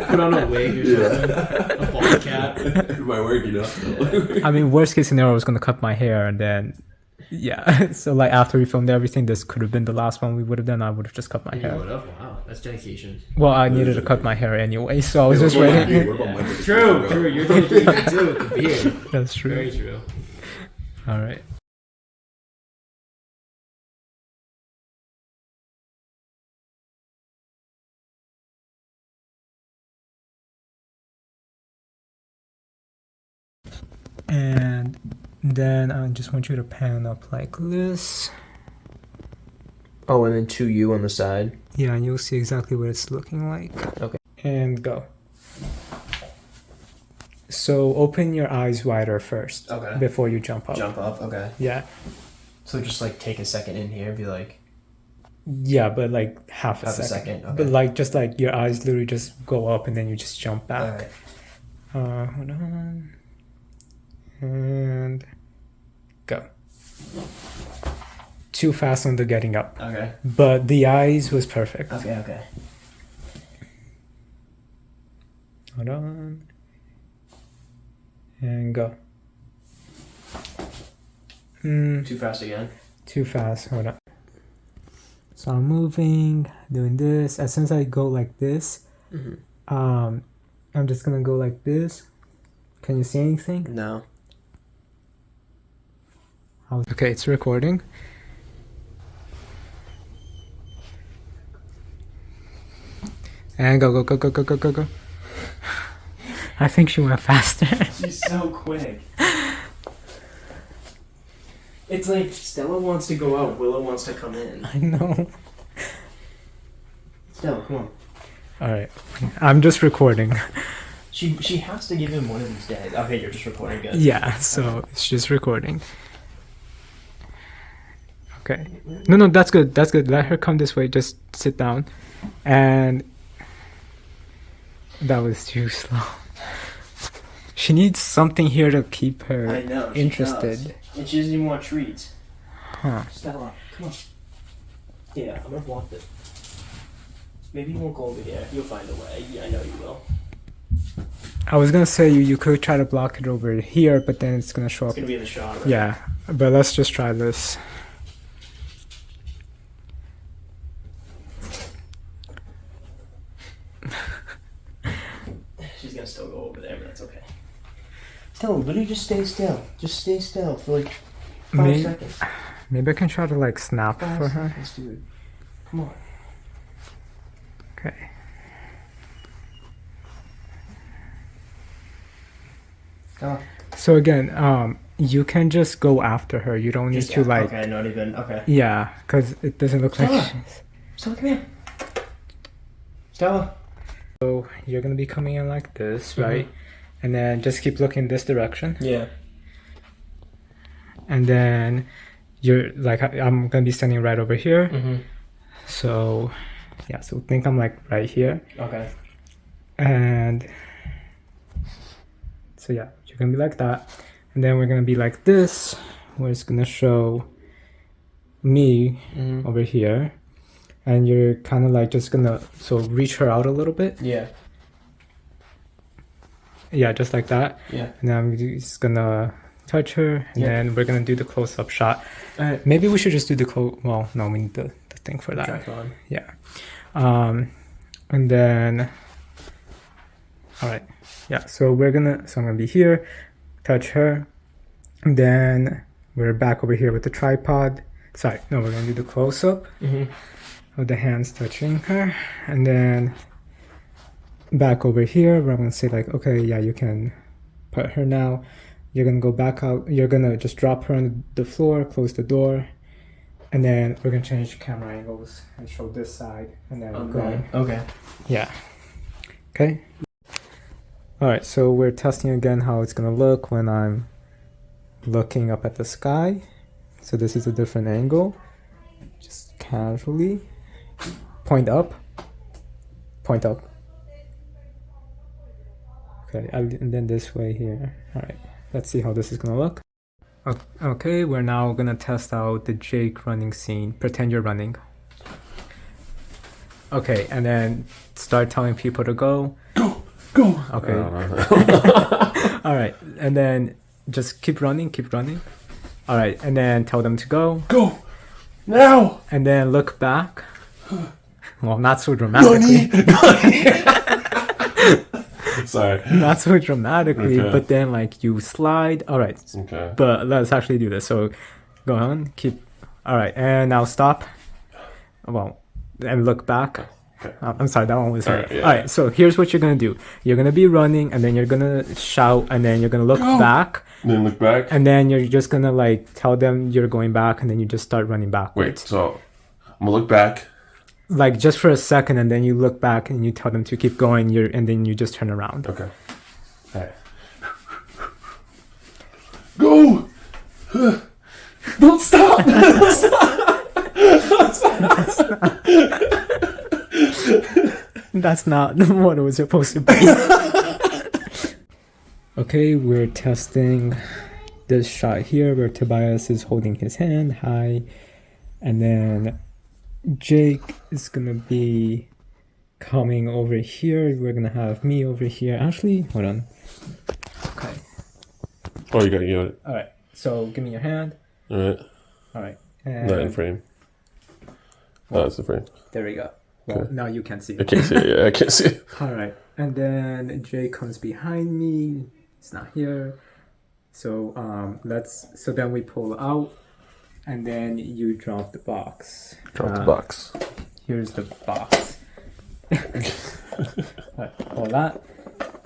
put on a wig or something. A bald cap. It might work, you know. I mean, worst case scenario, I was gonna cut my hair, and then yeah. So like after we filmed everything, this could have been the last one we would have done. I would have just cut my hair. Wow, that's dedication. Well, I needed to cut my hair anyway, so I was just waiting. True. You're dedicated too with the beard. That's true. Very true. All right. And then I just want you to pan up like this. Oh, and then 2U on the side. Yeah, and you'll see exactly what it's looking like. Okay. And go. So open your eyes wider first. Okay. Before you jump up. Jump up, okay. Yeah. So just like take a second in here and be like... Yeah, but like half a second. Okay. But like just like your eyes literally just go up and then you just jump back. Alright. Hold on. And go. Too fast on the getting up. Okay. But the eyes was perfect. Okay. Hold on. And go. Too fast again. Too fast. Hold on. So I'm moving, doing this. As soon as I go like this, I'm just gonna go like this. Can you see anything? No. Okay, it's recording. And go. I think she went faster. She's so quick. It's like Stella wants to go out, Willow wants to come in. I know. Stella, come on. Alright. I'm just recording. She has to give him one of these days. Okay, you're just recording, good. Yeah, so it's just recording. Okay. No, that's good. That's good. Let her come this way. Just sit down. And that was too slow. She needs something here to keep her I know, she interested. does. And she doesn't even want treats. Huh. Stella, come on. Yeah, I'm gonna block it. Maybe you won't go over there. You'll find a way. Yeah, I know you will. I was gonna say you could try to block it over here, but then it's gonna show It's up. gonna be in the shot, right? Yeah, but let's just try this. She's gonna still go over there, but that's okay. Stella, literally just stay still. Just stay still for like 5 seconds. Maybe I can try to like snap 5 for her. seconds, dude. Come on. Okay. Oh. So again, you can just go after her. You don't need to like. Okay, not even. Okay. Yeah, because it doesn't look Stella. like. Stella, come here. Stella. So you're gonna be coming in like this, right? And then just keep looking this direction. Yeah. And then you're like, I'm gonna be standing right over here. So yeah, so think I'm like right here. Okay. And so yeah, you're gonna be like that. And then we're gonna be like this, where it's gonna show me over here. And you're kind of like just gonna reach her out a little bit. Yeah. Yeah, just like that. Yeah. And then I'm just gonna touch her, and then we're gonna do the close-up shot. Maybe we should just do the well, no, we need the thing for that. Tripod. Yeah. And then, all right. Yeah. So I'm gonna be here, touch her, and then we're back over here with the tripod. Sorry, no, we're gonna do the close-up of the hands touching her, and then back over here where I'm gonna say like, okay, yeah, you can put her now. You're gonna go back out. You're gonna just drop her on the floor, close the door, and then we're gonna change camera angles and show this side, and then going. Okay. Yeah. Okay. All right. So we're testing again how it's gonna look when I'm looking up at the sky. So this is a different angle. Just casually point up. Point up. Okay, and then this way here. All right, let's see how this is gonna look. Okay, we're now gonna test out the Jake running scene. Pretend you're running. Okay, and then start telling people to go. Go. Okay. All right, and then just keep running. All right, and then tell them to go. Go now. And then look back. Well, not so dramatically. Sorry. Not so dramatically, Okay. but then like you slide. All right. Okay. But let's actually do this. So go on, keep. All right, and now stop. Well, and look back. Okay. I'm sorry, that one was All right. right, yeah. All right, so here's what you're gonna do. You're gonna be running, and then you're gonna shout, and then you're gonna look back, Then look back. and then you're just gonna like tell them you're going back, and then you just start running Wait. backwards. So I'm gonna look back. Like just for a second, and then you look back, and you tell them to keep going. And then you just turn around. Okay. All right. Go. Don't stop. That's not what it was supposed to be. Okay, we're testing this shot here where Tobias is holding his hand high, and then Jake is gonna be coming over here. We're gonna have me over here. Actually, hold on. Okay. Oh, you got it. All right. So give me your hand. All right. All right. Not in frame. Oh, that's the frame. There we go. Well, Okay. now you can see I it. can't see it. Yeah, I can't see it. All right. And then Jake comes behind me. He's not here. So so then we pull out, and then you drop the box. Drop the box. Here's the box. Hold that.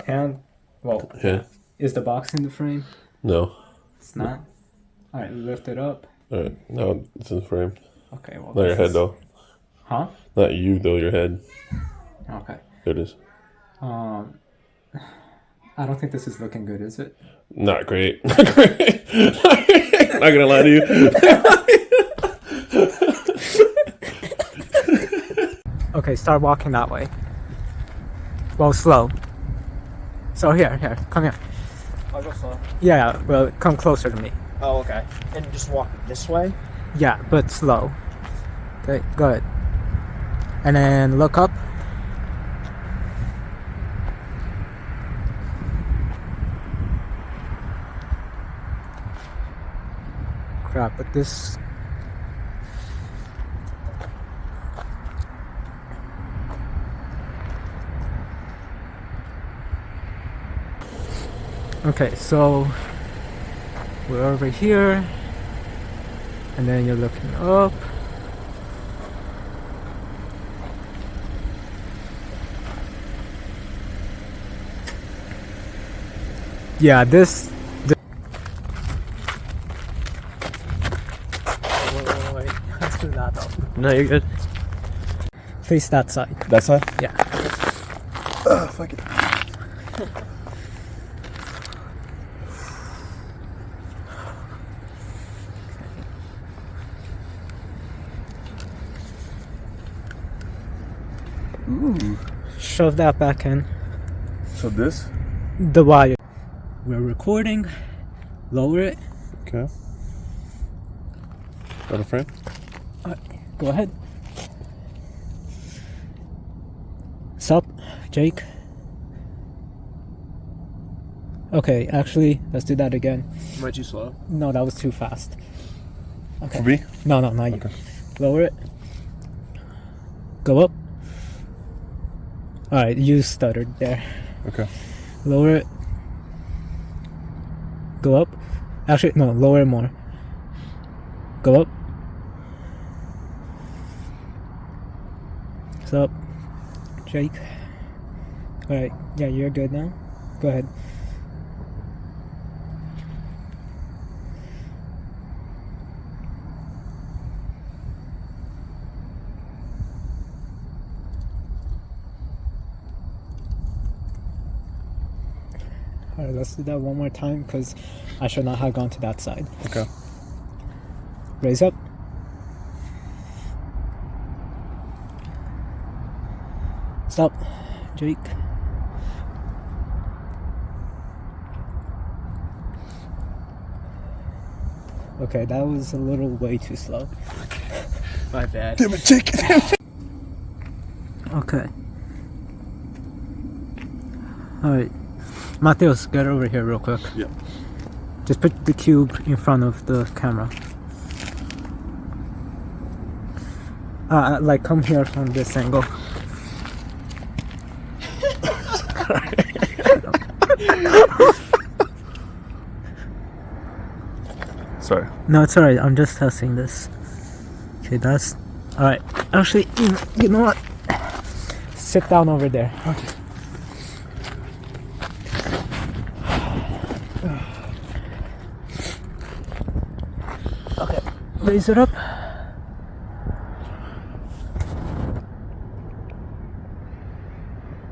Hand. Well, Yeah. is the box in the frame? No. It's not. All right, lift it up. All right. Now it's in the frame. Okay. Well. Not your this head is- though. Huh? Not you though. Your head. Okay. There it is. I don't think this is looking good, is it? Not great. Not great. Not gonna lie to you. Okay, start walking that way. Well, slow. So here, come here. I'll go slow. Yeah, well, come closer to me. Oh, okay. And just walk this way. Yeah, but slow. Okay, good. And then look up. Crap, but this... Okay, so we're over here, and then you're looking up. Yeah, this. Wait. Let's do that though. No, you're good. Face that side. That side? Yeah. Fuck it. Ooh. Shove that back in. So this? The wire. We're recording. Lower it. Okay. Got a frame? Go ahead. Sup, Jake? Okay, actually, let's do that again. Am I too slow? No, that was too fast. Okay. For me? No, not you. Okay. Lower it. Go up. Alright, you stuttered there. Okay. Lower it. Go up. Actually, no, lower it more. Go up. What's up, Jake? Alright, yeah, you're good now. Go ahead. Alright, let's do that one more time because I should not have gone to that side. Okay. Raise up. Stop, Jake. Okay, that was a little way too slow. My bad. Damn it, Jake! Okay. Alright. Mateos, get over here real quick. Yeah. Just put the cube in front of the camera. Like come here from this angle. Sorry. No, it's alright. I'm just testing this. Okay, that's alright. Actually, you know what? Sit down over there. Okay. Okay, raise it up.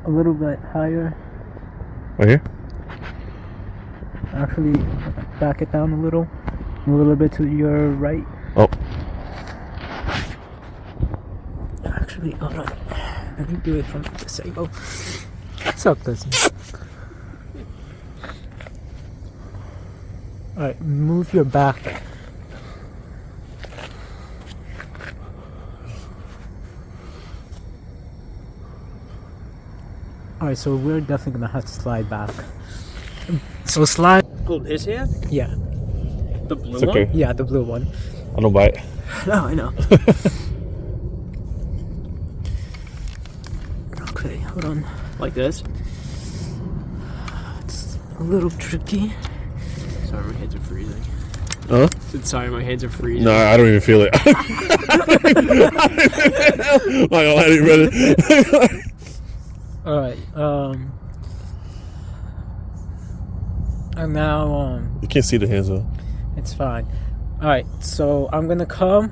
A little bit higher. Right here? Actually, back it down a little. Move a little bit to your right. Oh. Actually, hold on. Let me do it from this angle. What's up, cousin? Alright, move your back. Alright, so we're definitely gonna have to slide back. So slide. Hold his hand? Yeah. The blue It's okay. Yeah, the blue one. I don't bite. No, I know. Okay, hold on. Like this? It's a little tricky. Sorry, my hands are freezing. Huh? Sorry, my hands are freezing. No, I don't even feel it. Not gonna lie to you, brother. Alright, and now, You can't see the hands though. it's fine. Alright, so I'm gonna come.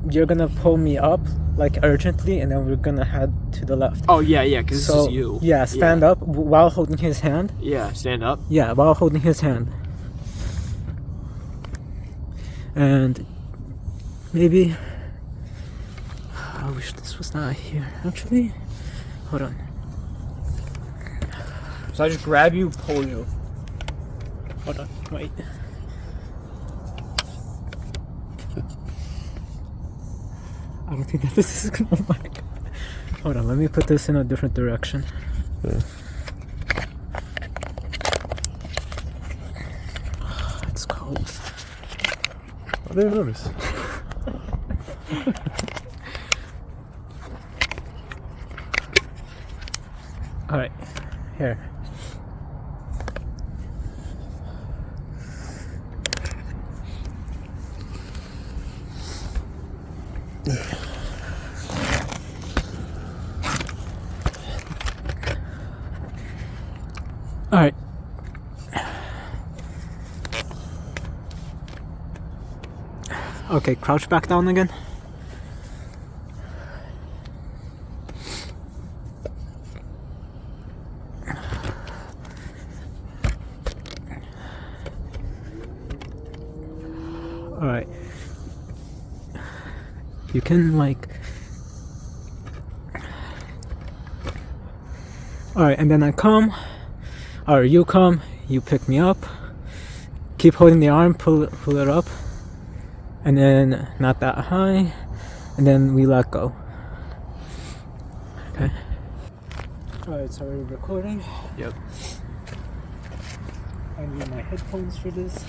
You're gonna pull me up, like urgently, and then we're gonna head to the left. Oh, yeah, because So, this is you. yeah, stand up while holding his hand. Yeah, stand up. Yeah, while holding his hand. And maybe I wish this was not here. Actually, hold on. So I just grab you, pull you. Hold on. Wait. I don't think that this is gonna work. Hold on. Let me put this in a different direction. Yeah. It's cold. I didn't notice. All right. Here. All right. Okay, crouch back down again. Alright. You can like... Alright, and then I come, or you come, you pick me up, keep holding the arm, pull it up, and then not that high, and then we let go. Okay. Alright, so we're recording. Yep. I need my headphones for this.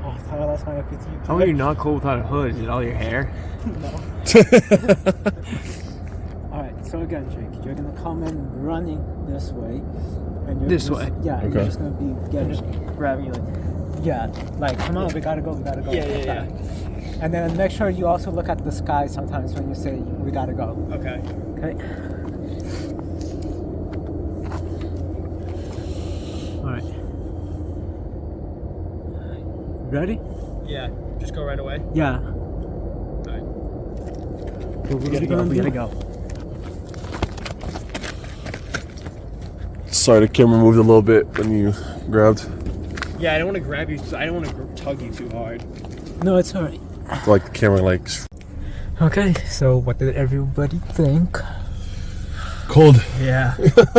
Oh, Tyler, that's my FPT. How are you not cool without a hood? Is it all your hair? No. Alright, so again, Jake, you're gonna come in running this way. And you're This just, way? Yeah, and Okay. you're just gonna be getting. Just grabbing you like. Yeah, like, come on, we gotta go. Yeah. And then make sure you also look at the sky sometimes when you say we gotta go. Okay. Okay? Alright. Ready? Yeah. Just go right away. Yeah. Alright. What We are gotta go. gonna We do? gotta go. Sorry, the camera moved a little bit when you grabbed. Yeah, I don't want to grab you. I don't want to tug you too hard. No, it's alright. Like the camera, like Okay, so what did everybody think? cold. Yeah.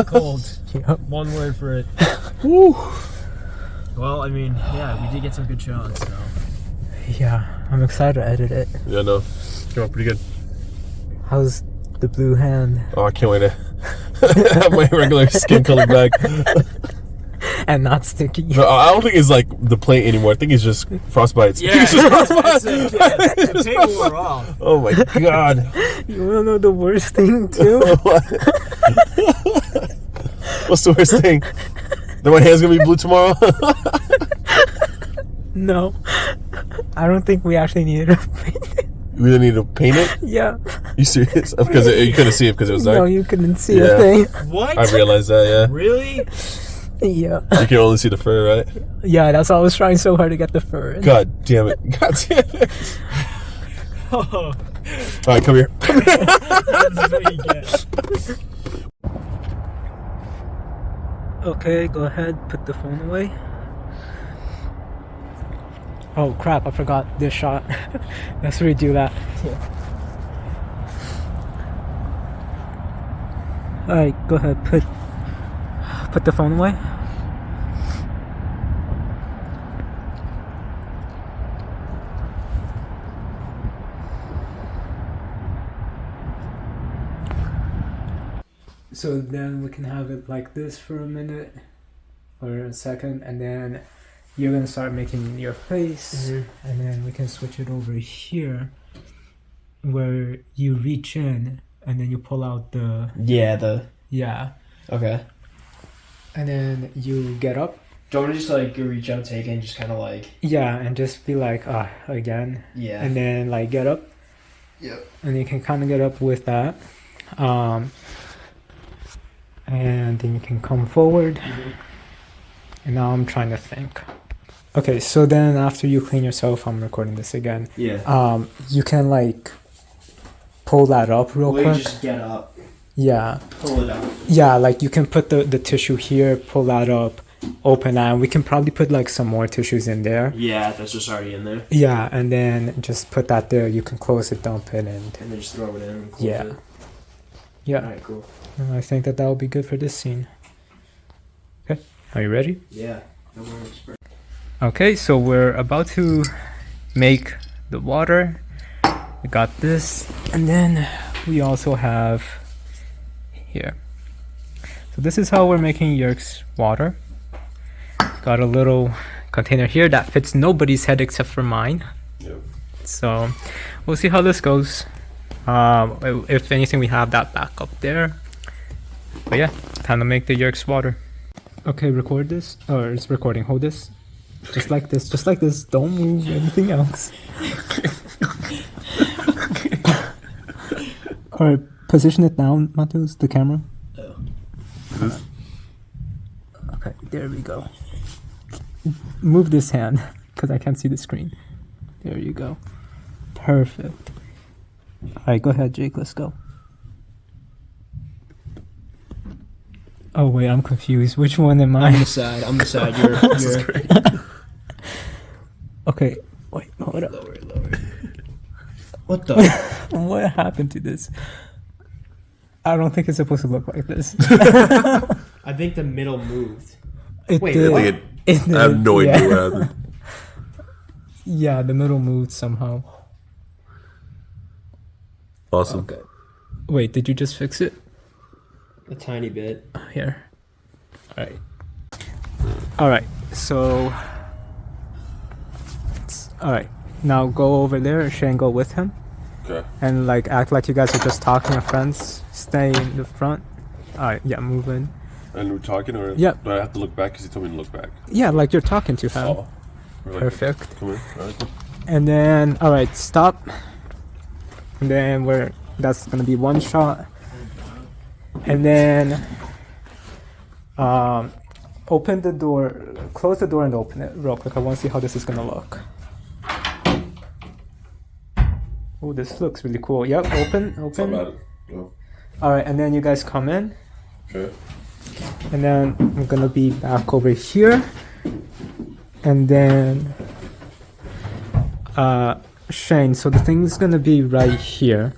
Cold. Yep. One word for it. Woo. Well, I mean, yeah, we did get some good shots. So. Yeah, I'm excited to edit it. Yeah, no, came out pretty good. How's the blue hand? Oh, I can't wait to have my regular skin color back. And not sticky. No, I don't think it's like the paint anymore. I think it's just frostbites. Yeah, It's just frostbites. the paint wore off. Oh my god. You wanna know the worst thing too? What's the worst thing? That my hand's gonna be blue tomorrow? No. I don't think we actually needed to paint it. We didn't need to paint it? Yeah. You serious? Because you couldn't see it because it was dark? No, you couldn't see Yeah. a thing. What? I realized that, yeah. Really? Yeah. You can only see the fur, right? Yeah, that's why I was trying so hard to get the fur in. God damn it. God damn it. Oh, Alright, come here. that's what you get. Okay, go ahead, put the phone away. Oh crap, I forgot this shot. Let's redo that. Alright, go ahead, put the phone away. So then we can have it like this for a minute or a second, and then you're gonna start making your face, and then we can switch it over here where you reach in and then you pull out the yeah, Okay. and then you get up, Do you want me to just like reach out, take it, and just kind of like yeah, and just be like again, yeah. and then like get up, Yep. and you can kind of get up with that, and then you can come forward. And now I'm trying to think. Okay, so then after you clean yourself, I'm recording this again. Yeah. You can like pull that up real Well, quick. you just get up, Yeah, pull it up. yeah, like you can put the tissue here, pull that up, open that, and we can probably put like some more tissues in there. Yeah, that's just already in there. Yeah, and then just put that there. You can close it, dump it, and And then just throw it in and close yeah, it. yeah. Alright, cool. And I think that will be good for this scene. Okay, are you ready? Yeah. That works. Okay, so we're about to make the water. We got this, and then we also have here. So this is how we're making Yerk's water. Got a little container here that fits nobody's head except for mine. Yep. So we'll see how this goes. If anything, we have that back up there. But yeah, time to make the Yerk's water. Okay, record this, or it's recording. Hold this. Just like this. Just like this. Don't move anything else. All right, position it down, Matheus, the camera. This? Okay, there we go. Move this hand, because I can't see the screen. There you go. Perfect. All right, go ahead, Jake. Let's go. Oh wait, I'm confused. Which one am I? I'm the side. You're Great. Okay, wait, hold up. lower. What the? What happened to this? I don't think it's supposed to look like this. I think the middle moved. It Wait, did. I It have did, no yeah. idea what happened. Yeah, the middle moved somehow. Awesome. Okay. Wait, did you just fix it? A tiny bit. Here. Alright. Alright, so... Alright, now go over there, Shane, go with him. Okay. And like act like you guys are just talking as friends. Stay in the front. Alright, yeah, move in. And we're talking, or Yep. do I have to look back because he told me to look back? Yeah, like you're talking to him. Oh. We're like, Perfect. come in. All right. And then, alright, stop. And then that's gonna be one shot. And then, open the door, close the door and open it real quick. I want to see how this is gonna look. Oh, this looks really cool. Yep, open. How about it? Go. Alright, and then you guys come in. Okay. And then I'm gonna be back over here. And then, Shane, so the thing's gonna be right here.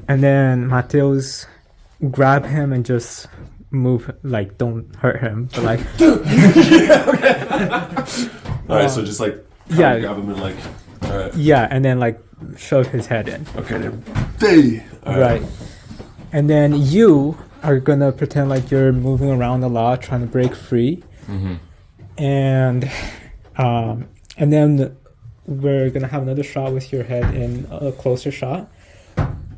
And then Mateus, grab him and just move, like, don't hurt him, but like, All right. So just like yeah. grab him and like. All right. yeah, and then like shove his head in. Okay. Then. Hey. All Right. And then you are gonna pretend like you're moving around a lot, trying to break free. And then we're gonna have another shot with your head in a closer shot.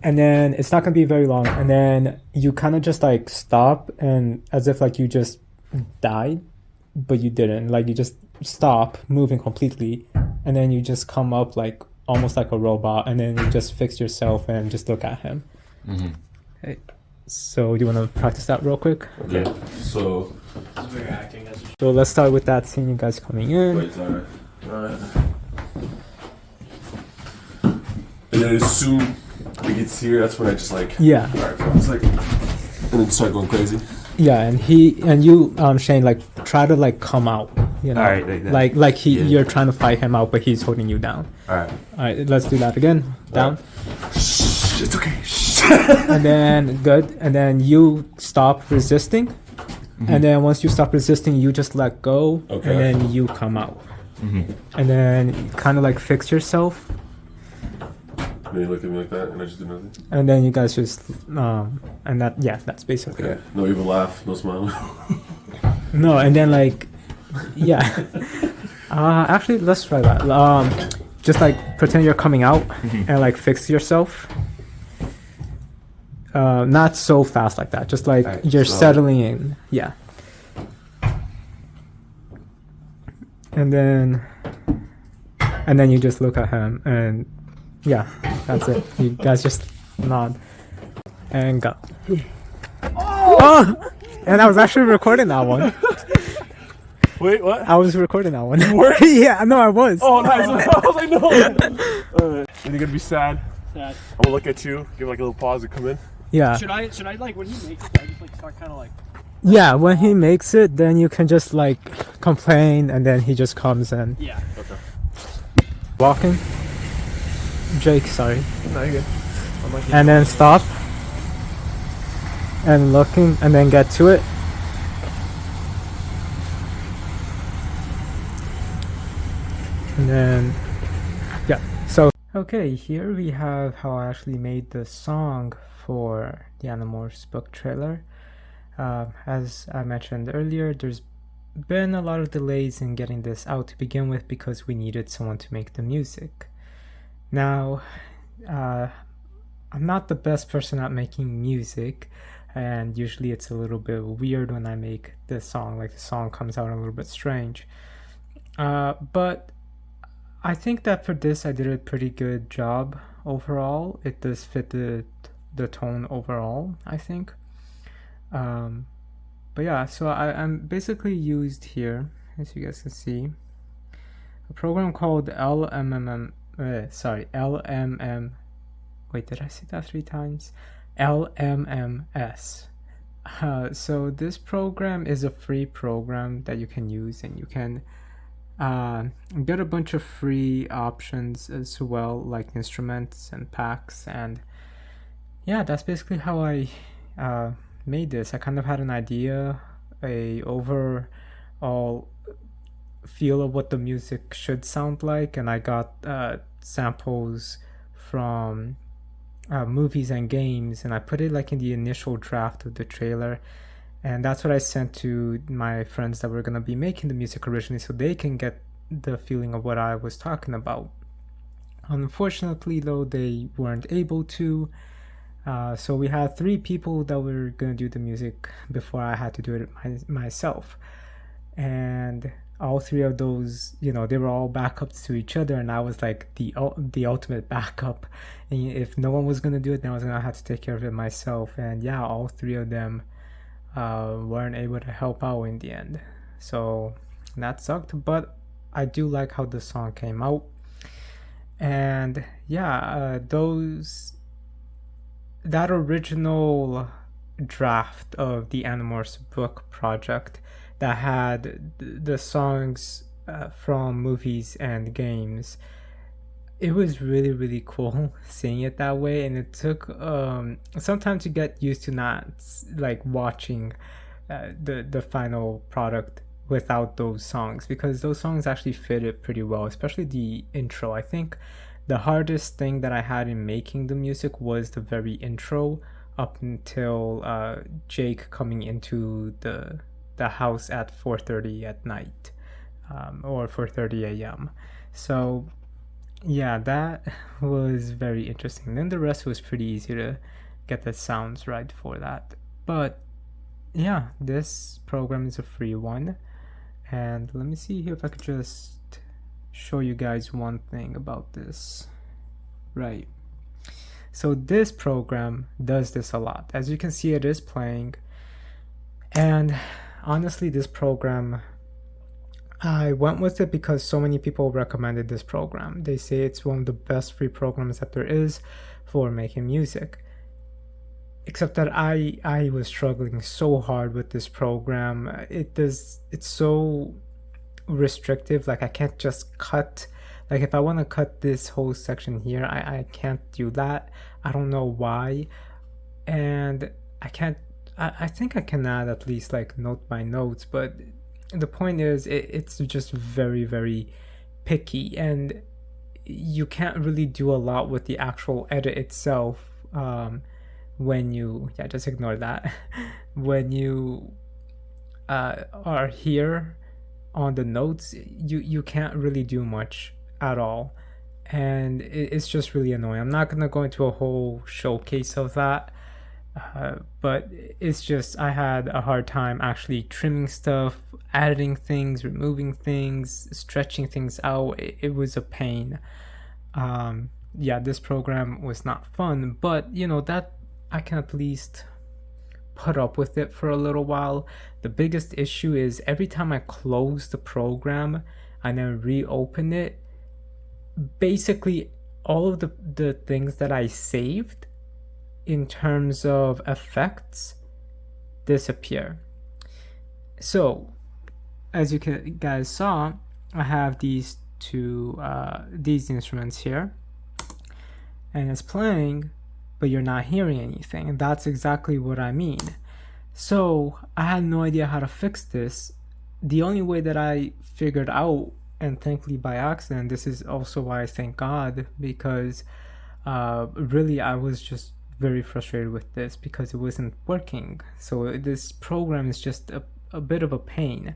And then it's not gonna be very long. And then you kind of just like stop, and as if like you just died, but you didn't. Like you just stop moving completely, and then you just come up like almost like a robot, and then you just fix yourself and just look at him. Okay. So do you want to practice that real quick? Okay. So. We're acting as So let's start with that scene. You guys coming in. Wait. All right. All right. And then as soon it gets here, that's when I just like. Yeah. All right. So it's like, and then start going crazy. Yeah, and you, Shane, like try to like come out. You know, Alright, like that. like Yeah. you're trying to fight him out, but he's holding you down. All right. All right, let's do that again. Down, Shh, it's okay. Shh. and then good, and then you stop resisting, and then once you stop resisting, you just let go, Okay. and then you come out, and then kind of like fix yourself, And you look at me like that, and I just do nothing. and then you guys just and that's basically Okay. it. No evil laugh, no smile. No, and then like, yeah. Actually, let's try that. Just like pretend you're coming out and like fix yourself. Not so fast like that. Just like Alright, you're so- settling in. Yeah. And then you just look at him, and yeah, that's it. You guys just nod and go. Oh! And I was actually recording that one. Wait, what? I was recording that one. Yeah, no, I was. Oh, nice. I was like, no. And you're gonna be sad. Sad. I'm gonna look at you, give like a little pause and come in. Yeah. Should I like when he makes it? I just like start kind of like. Yeah, when he makes it, then you can just like complain, and then he just comes and Yeah. Okay. walking. Jake, sorry. No, you're good. I'm like, And then stop. And looking, and then get to it. And then, yeah. So, okay, here we have how I actually made the song for the Animorphs book trailer. As I mentioned earlier, there's been a lot of delays in getting this out to begin with because we needed someone to make the music. Now, I'm not the best person at making music, and usually it's a little bit weird when I make this song. Like the song comes out a little bit strange. But I think that for this I did a pretty good job overall. It does fit the tone overall, I think. But yeah, so I'm basically used here, as you guys can see, a program called LMM. Wait, did I say that 3 times? LMMS. So this program is a free program that you can use, and you can get a bunch of free options as well, like instruments and packs. And yeah, that's basically how I made this. I kind of had an idea, a overall feel of what the music should sound like, and I got samples from movies and games, and I put it like in the initial draft of the trailer, and that's what I sent to my friends that were gonna be making the music originally, so they can get the feeling of what I was talking about. Unfortunately, though, they weren't able to. So we had 3 people that were gonna do the music before I had to do it myself, and all 3 of those, they were all backups to each other, and I was like the ultimate backup. And if no one was gonna do it, then I was gonna have to take care of it myself. And yeah, all 3 of them weren't able to help out in the end, so that sucked. But I do like how the song came out, and yeah, that original draft of the Animorphs book project that had the songs from movies and games, it was really, really cool seeing it that way. And it took some time to get used to not like watching the final product without those songs, because those songs actually fit it pretty well, especially the intro. I think the hardest thing that I had in making the music was the very intro, up until Jake coming into the house at 4:30 at night, or 4:30 a.m. So yeah, that was very interesting. Then the rest was pretty easy to get the sounds right for that. But yeah, this program is a free one, and let me see here if I could just show you guys one thing about this. Right, so this program does this a lot. As you can see, it is playing, and honestly, this program, I went with it because so many people recommended this program. They say it's one of the best free programs that there is for making music. Except that I was struggling so hard with this program. It's so restrictive. Like I can't just cut, like if I want to cut this whole section here, I can't do that. I don't know why. And I think I can add at least like note by notes, but the point is it's just very, very picky, and you can't really do a lot with the actual edit itself. When you, just ignore that. When you are here on the notes, you can't really do much at all, and it's just really annoying. I'm not gonna go into a whole showcase of that, but it's just I had a hard time actually trimming stuff, editing things, removing things, stretching things out. It was a pain. Yeah, this program was not fun, but that I can at least put up with it for a little while. The biggest issue is every time I close the program and then reopen it, basically all of the things that I saved in terms of effects disappear. So as you guys saw, I have these these instruments here, and it's playing, but you're not hearing anything, and that's exactly what I mean. So I had no idea how to fix this. The only way that I figured out, and thankfully by accident, this is also why I thank God, because really I was just very frustrated with this because it wasn't working. So this program is just a bit of a pain.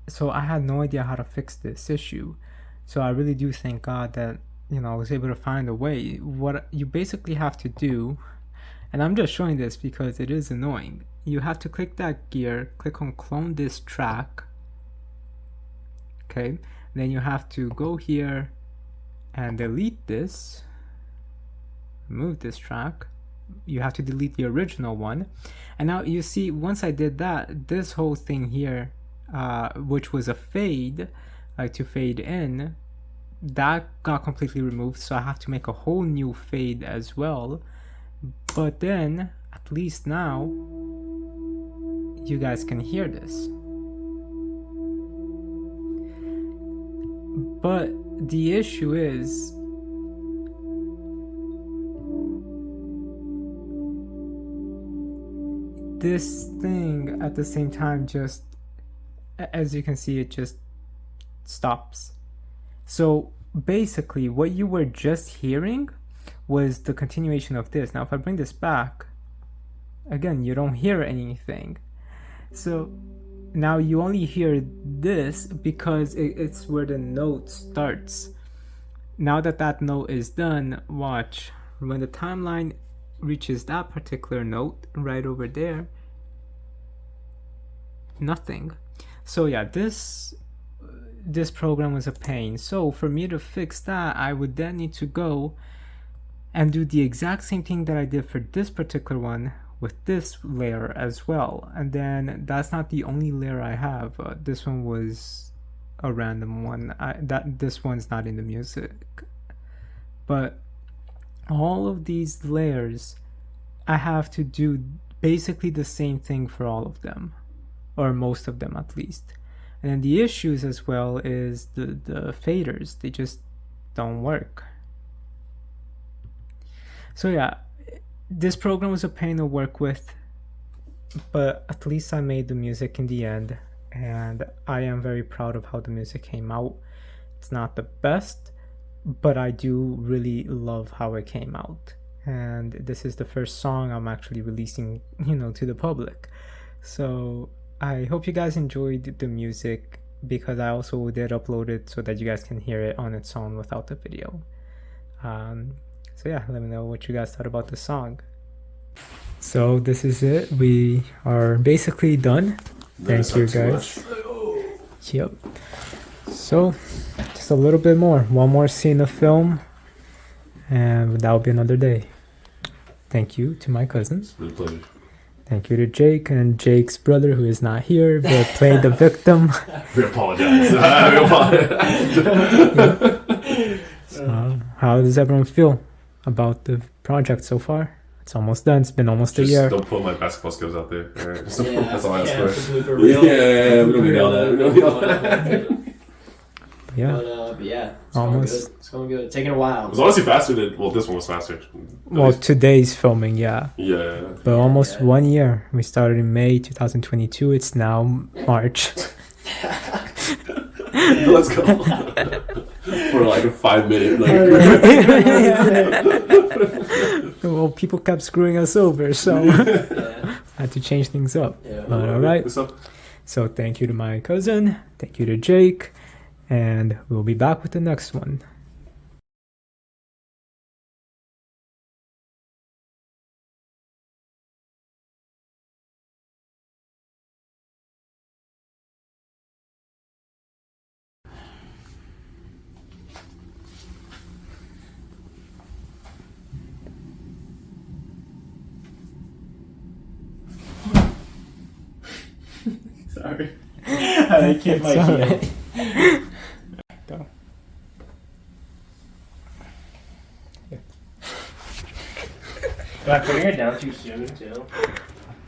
So I had no idea how to fix this issue. So I really do thank God that I was able to find a way. What you basically have to do And I'm just showing this because it is annoying. You have to click that gear, click on clone this track. Okay, then you have to go here and delete this. Remove this track. You have to delete the original one. And now you see, once I did that, this whole thing here, which was a fade, like to fade in, that got completely removed. So I have to make a whole new fade as well. But then, at least now, you guys can hear this. But the issue is, this thing at the same time just, as you can see, it just stops. So basically what you were just hearing was the continuation of this. Now if I bring this back, again, you don't hear anything. So now you only hear this because it's where the note starts. Now that that note is done, watch. When the timeline reaches that particular note right over there, nothing. So yeah, this program was a pain. So for me to fix that, I would then need to go and do the exact same thing that I did for this particular one with this layer as well. And then that's not the only layer I have. This one was a random one. This one's not in the music. But all of these layers, I have to do basically the same thing for all of them, or most of them at least. And then the issues as well is the faders. They just don't work. So yeah, this program was a pain to work with, but at least I made the music in the end, and I am very proud of how the music came out. It's not the best, but I do really love how it came out. And this is the first song I'm actually releasing, to the public. So I hope you guys enjoyed the music, because I also did upload it so that you guys can hear it on its own without the video. So yeah, let me know what you guys thought about the song. So this is it. We are basically done. Thank you guys. Yep. So just a little bit more. One more scene of film, and that'll be another day. Thank you to my cousins. It's been a pleasure. Thank you to Jake and Jake's brother, who is not here but played the victim. We apologize. We apologize. So, how does everyone feel about the project so far? It's almost done. It's been almost a year. Don't put my basketball skills out there. All right? Yeah, That's all I ask yeah, for. blooper reel. Yeah, we don't need all that. We don't need all that. Yeah. But yeah, it's Almost. going good. It's going good. Taking a while. It was honestly faster than, this one was faster. Well, today's filming, yeah. Yeah. But almost 1 year. We started in May 2022. It's now March. Let's go. For like a 5-minute. Well, people kept screwing us over, so Yeah. I had to change things up. Yeah. But all right. What's up? So thank you to my cousin. Thank you to Jake. And we'll be back with the next one. Sorry. I can't my alright. heel. Go. Am I putting her down too soon too?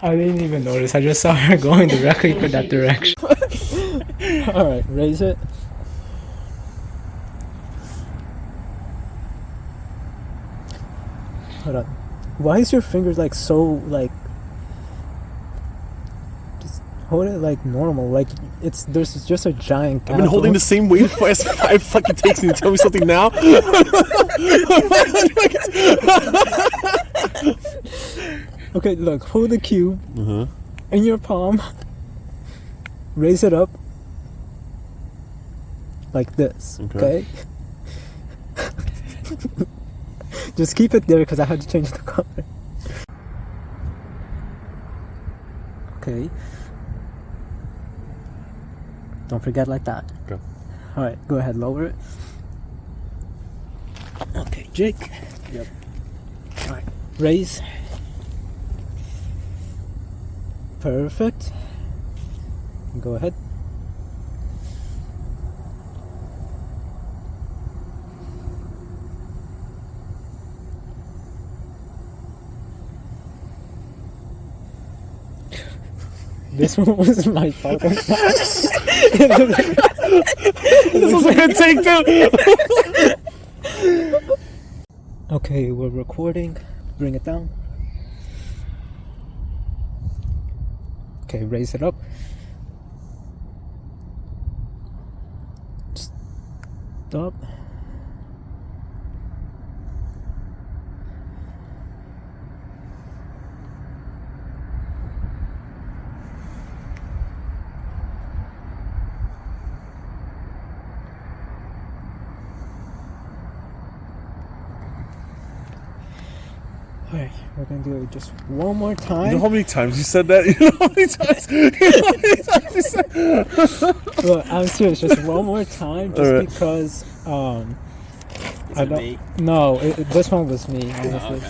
I didn't even notice. I just saw her going directly for that direction. Alright, raise it. Hold on. Why is your fingers like so like... Just hold it like normal. Like there's just a giant gap. I've been holding the same weight for 5 fucking takes and you tell me something now? Okay, look, hold the cube in your palm. Raise it up. Like this, okay? Just keep it there because I had to change the color. Okay. Don't forget like that. Okay. Alright, go ahead, lower it. Okay, Jake. Yep. Alright, raise. Perfect. Go ahead. This one was my fault. This was a good take too. Okay, we're recording. Bring it down. Okay, raise it up. Stop. Alright, we're gonna do it just one more time. You know how many times you said that? You know how many times? You know how many times you said? Look, I'm serious, just one more time, just Alright. because Is it me? No, this one was me, honestly. Oh, okay.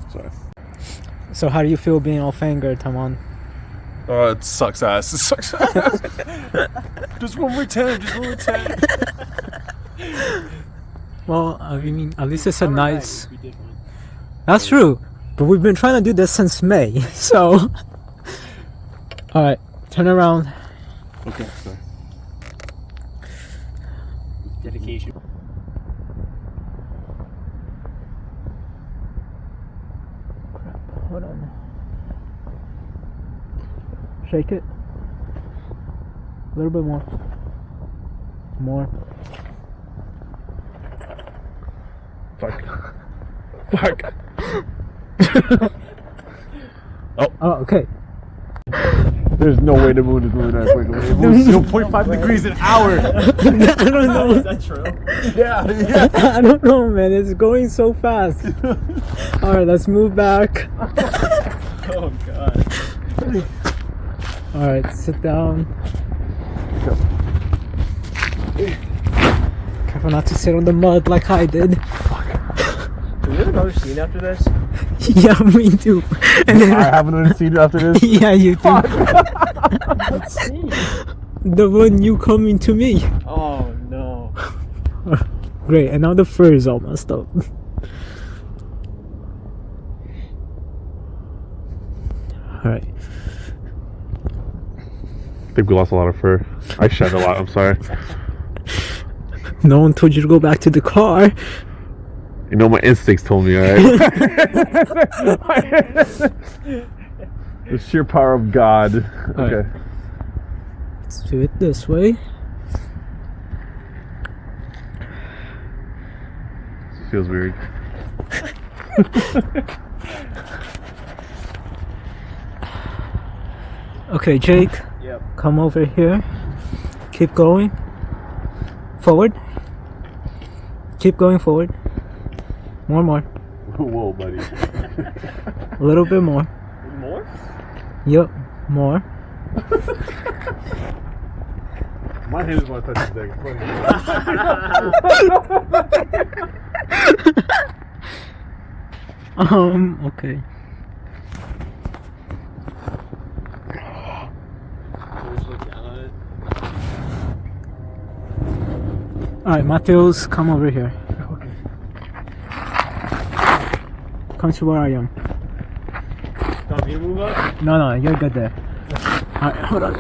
Sorry. So how do you feel being all fingered, Tamon? Oh, it sucks ass. It sucks ass. Just one more time. Just one more time. Well, I mean, at least it's a Summer nice... night, we did one. That's true, but we've been trying to do this since May, so... Alright, turn around. Okay. Sorry. Dedication. Hold on. Shake it. A little bit more. More. Fuck. Fuck. Oh, okay. There's no way the moon is moving that quickly. It moves 0.5 degrees an hour. I don't know. Is that true? Yeah. I don't know, man. It's going so fast. Alright, let's move back. Oh god. Alright, sit down. Careful not to sit on the mud like I did. Do we have another scene after this? Yeah, me too. And then, I have another scene after this. yeah, you too. Let's see. The one you coming to me. Oh no. Great, and now the fur is all messed up. Alright. I think we lost a lot of fur. I shed a lot. I'm sorry. No one told you to go back to the car. You know, my instincts told me, alright? The sheer power of God. Okay. Let's do it this way. Feels weird. Okay, Jake. Yep. Come over here. Keep going. Forward. Keep going forward. More. Whoa, buddy. A little bit more. More? Yup, more. My hand is want to touch his dick. Okay. Just look down on it. Alright, Mateos, come over here. Come to where I am. Want me to move up? No, you're good there. Alright, hold on.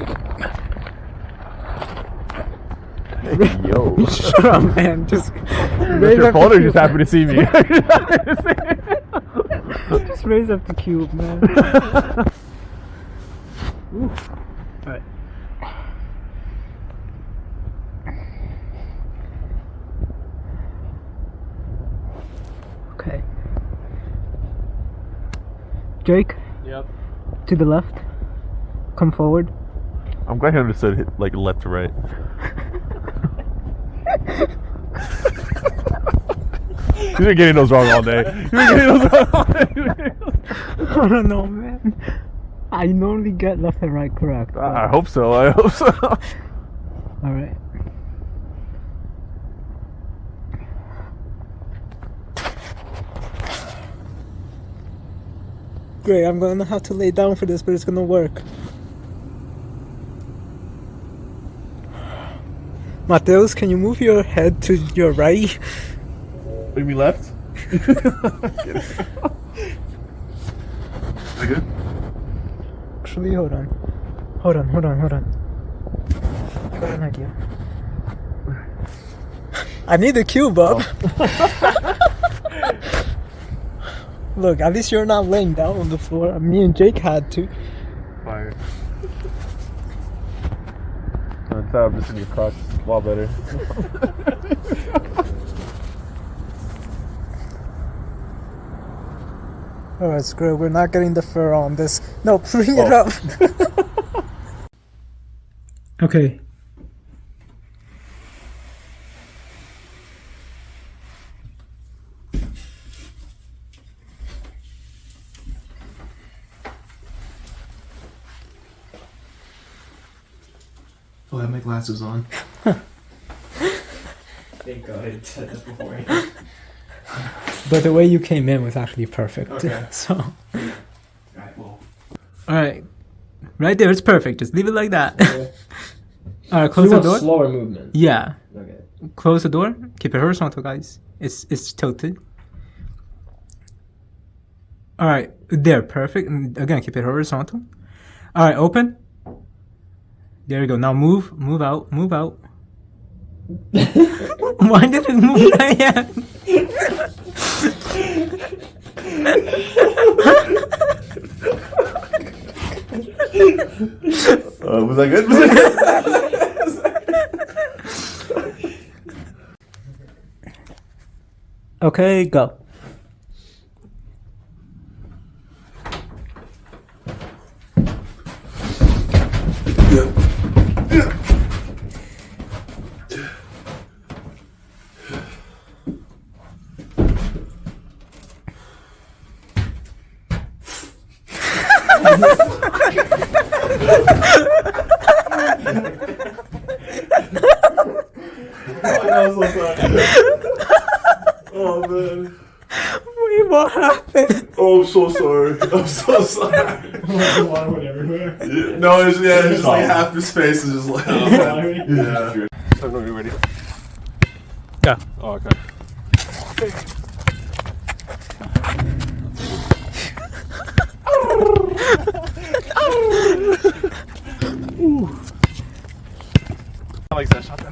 Yo. Shut up, man. Just raise Your up father the just cube. happened to see me. Just raise up the cube, man. Ooh. Alright. Okay. Jake, Yep. to the left. Come forward. I'm glad he understood like left to right. You've been getting those wrong all day. You've been getting those wrong all day. I don't know, man. I normally get left and right correct. I hope so. I hope so. All right. Great, I'm gonna have to lay down for this, but it's gonna work. Mateus, can you move your head to your right? Maybe left. Is that good? Actually, hold on. I got an idea. I need a cue, Bob. Look, at least you're not laying down on the floor. Me and Jake had to. Fire. On top, just in your crotch. A lot better. Alright, screw it. We're not getting the fur on this. No, bring it up. Okay. Oh, I have my glasses on. Thank God I said that beforehand. But the way you came in was actually perfect. Okay. So. Alright, well. Alright. Right there, it's perfect. Just leave it like that. Okay. Alright, close the door. Slower movement. Yeah. Okay. Close the door. Keep it horizontal, guys. It's tilted. Alright, there, perfect. And again, keep it horizontal. Alright, open. There you go. Now move out. Why did it move like that? Was that good? Okay, go. Oh man. Wait, what happened? Oh, I'm so sorry. I'm so sorry. Water went everywhere. No, it's just like half his face is just like. Yeah. So when you're ready. Go. Oh, okay. I like that shot.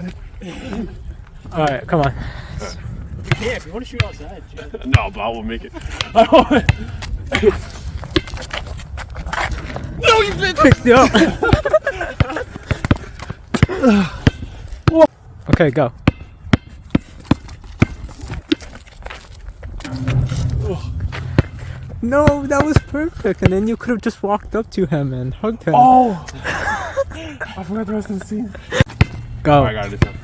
Alright, come on. Yeah, if you want to shoot outside, No, but I will make it. No, you bitch! Picked you up. Okay, go. No, that was perfect. And then you could have just walked up to him and hugged him. Oh! I forgot the rest of the scene. Go. Oh, I got it this time.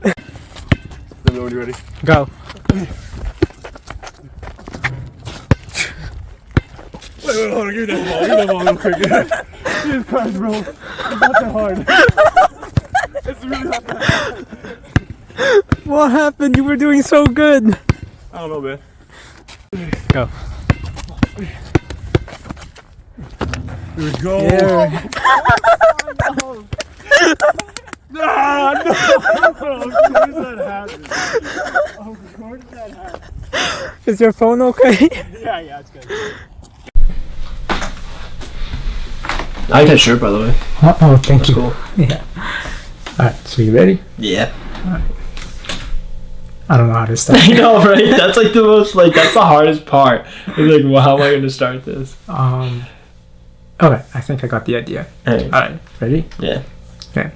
Let me know when you're ready. Go. Wait, hold on, give me that ball. Give me that ball real quick. Jesus Christ, bro. It's not that hard. It's really not that hard. What happened? You were doing so good. I don't know, man. Go. Here we go. Yeah. Nah, no. Of course that happened. Of course that happened. Is your phone okay? yeah, it's good. I like that shirt, by the way. Oh, thank That's you. cool. Yeah. Alright, so you ready? Yeah. I don't know how to start. I know, right? That's like the most, like, that's the hardest part. You're like, well, how am I going to start this? Okay, I think I got the idea. Hey. Alright, ready? Yeah. Okay.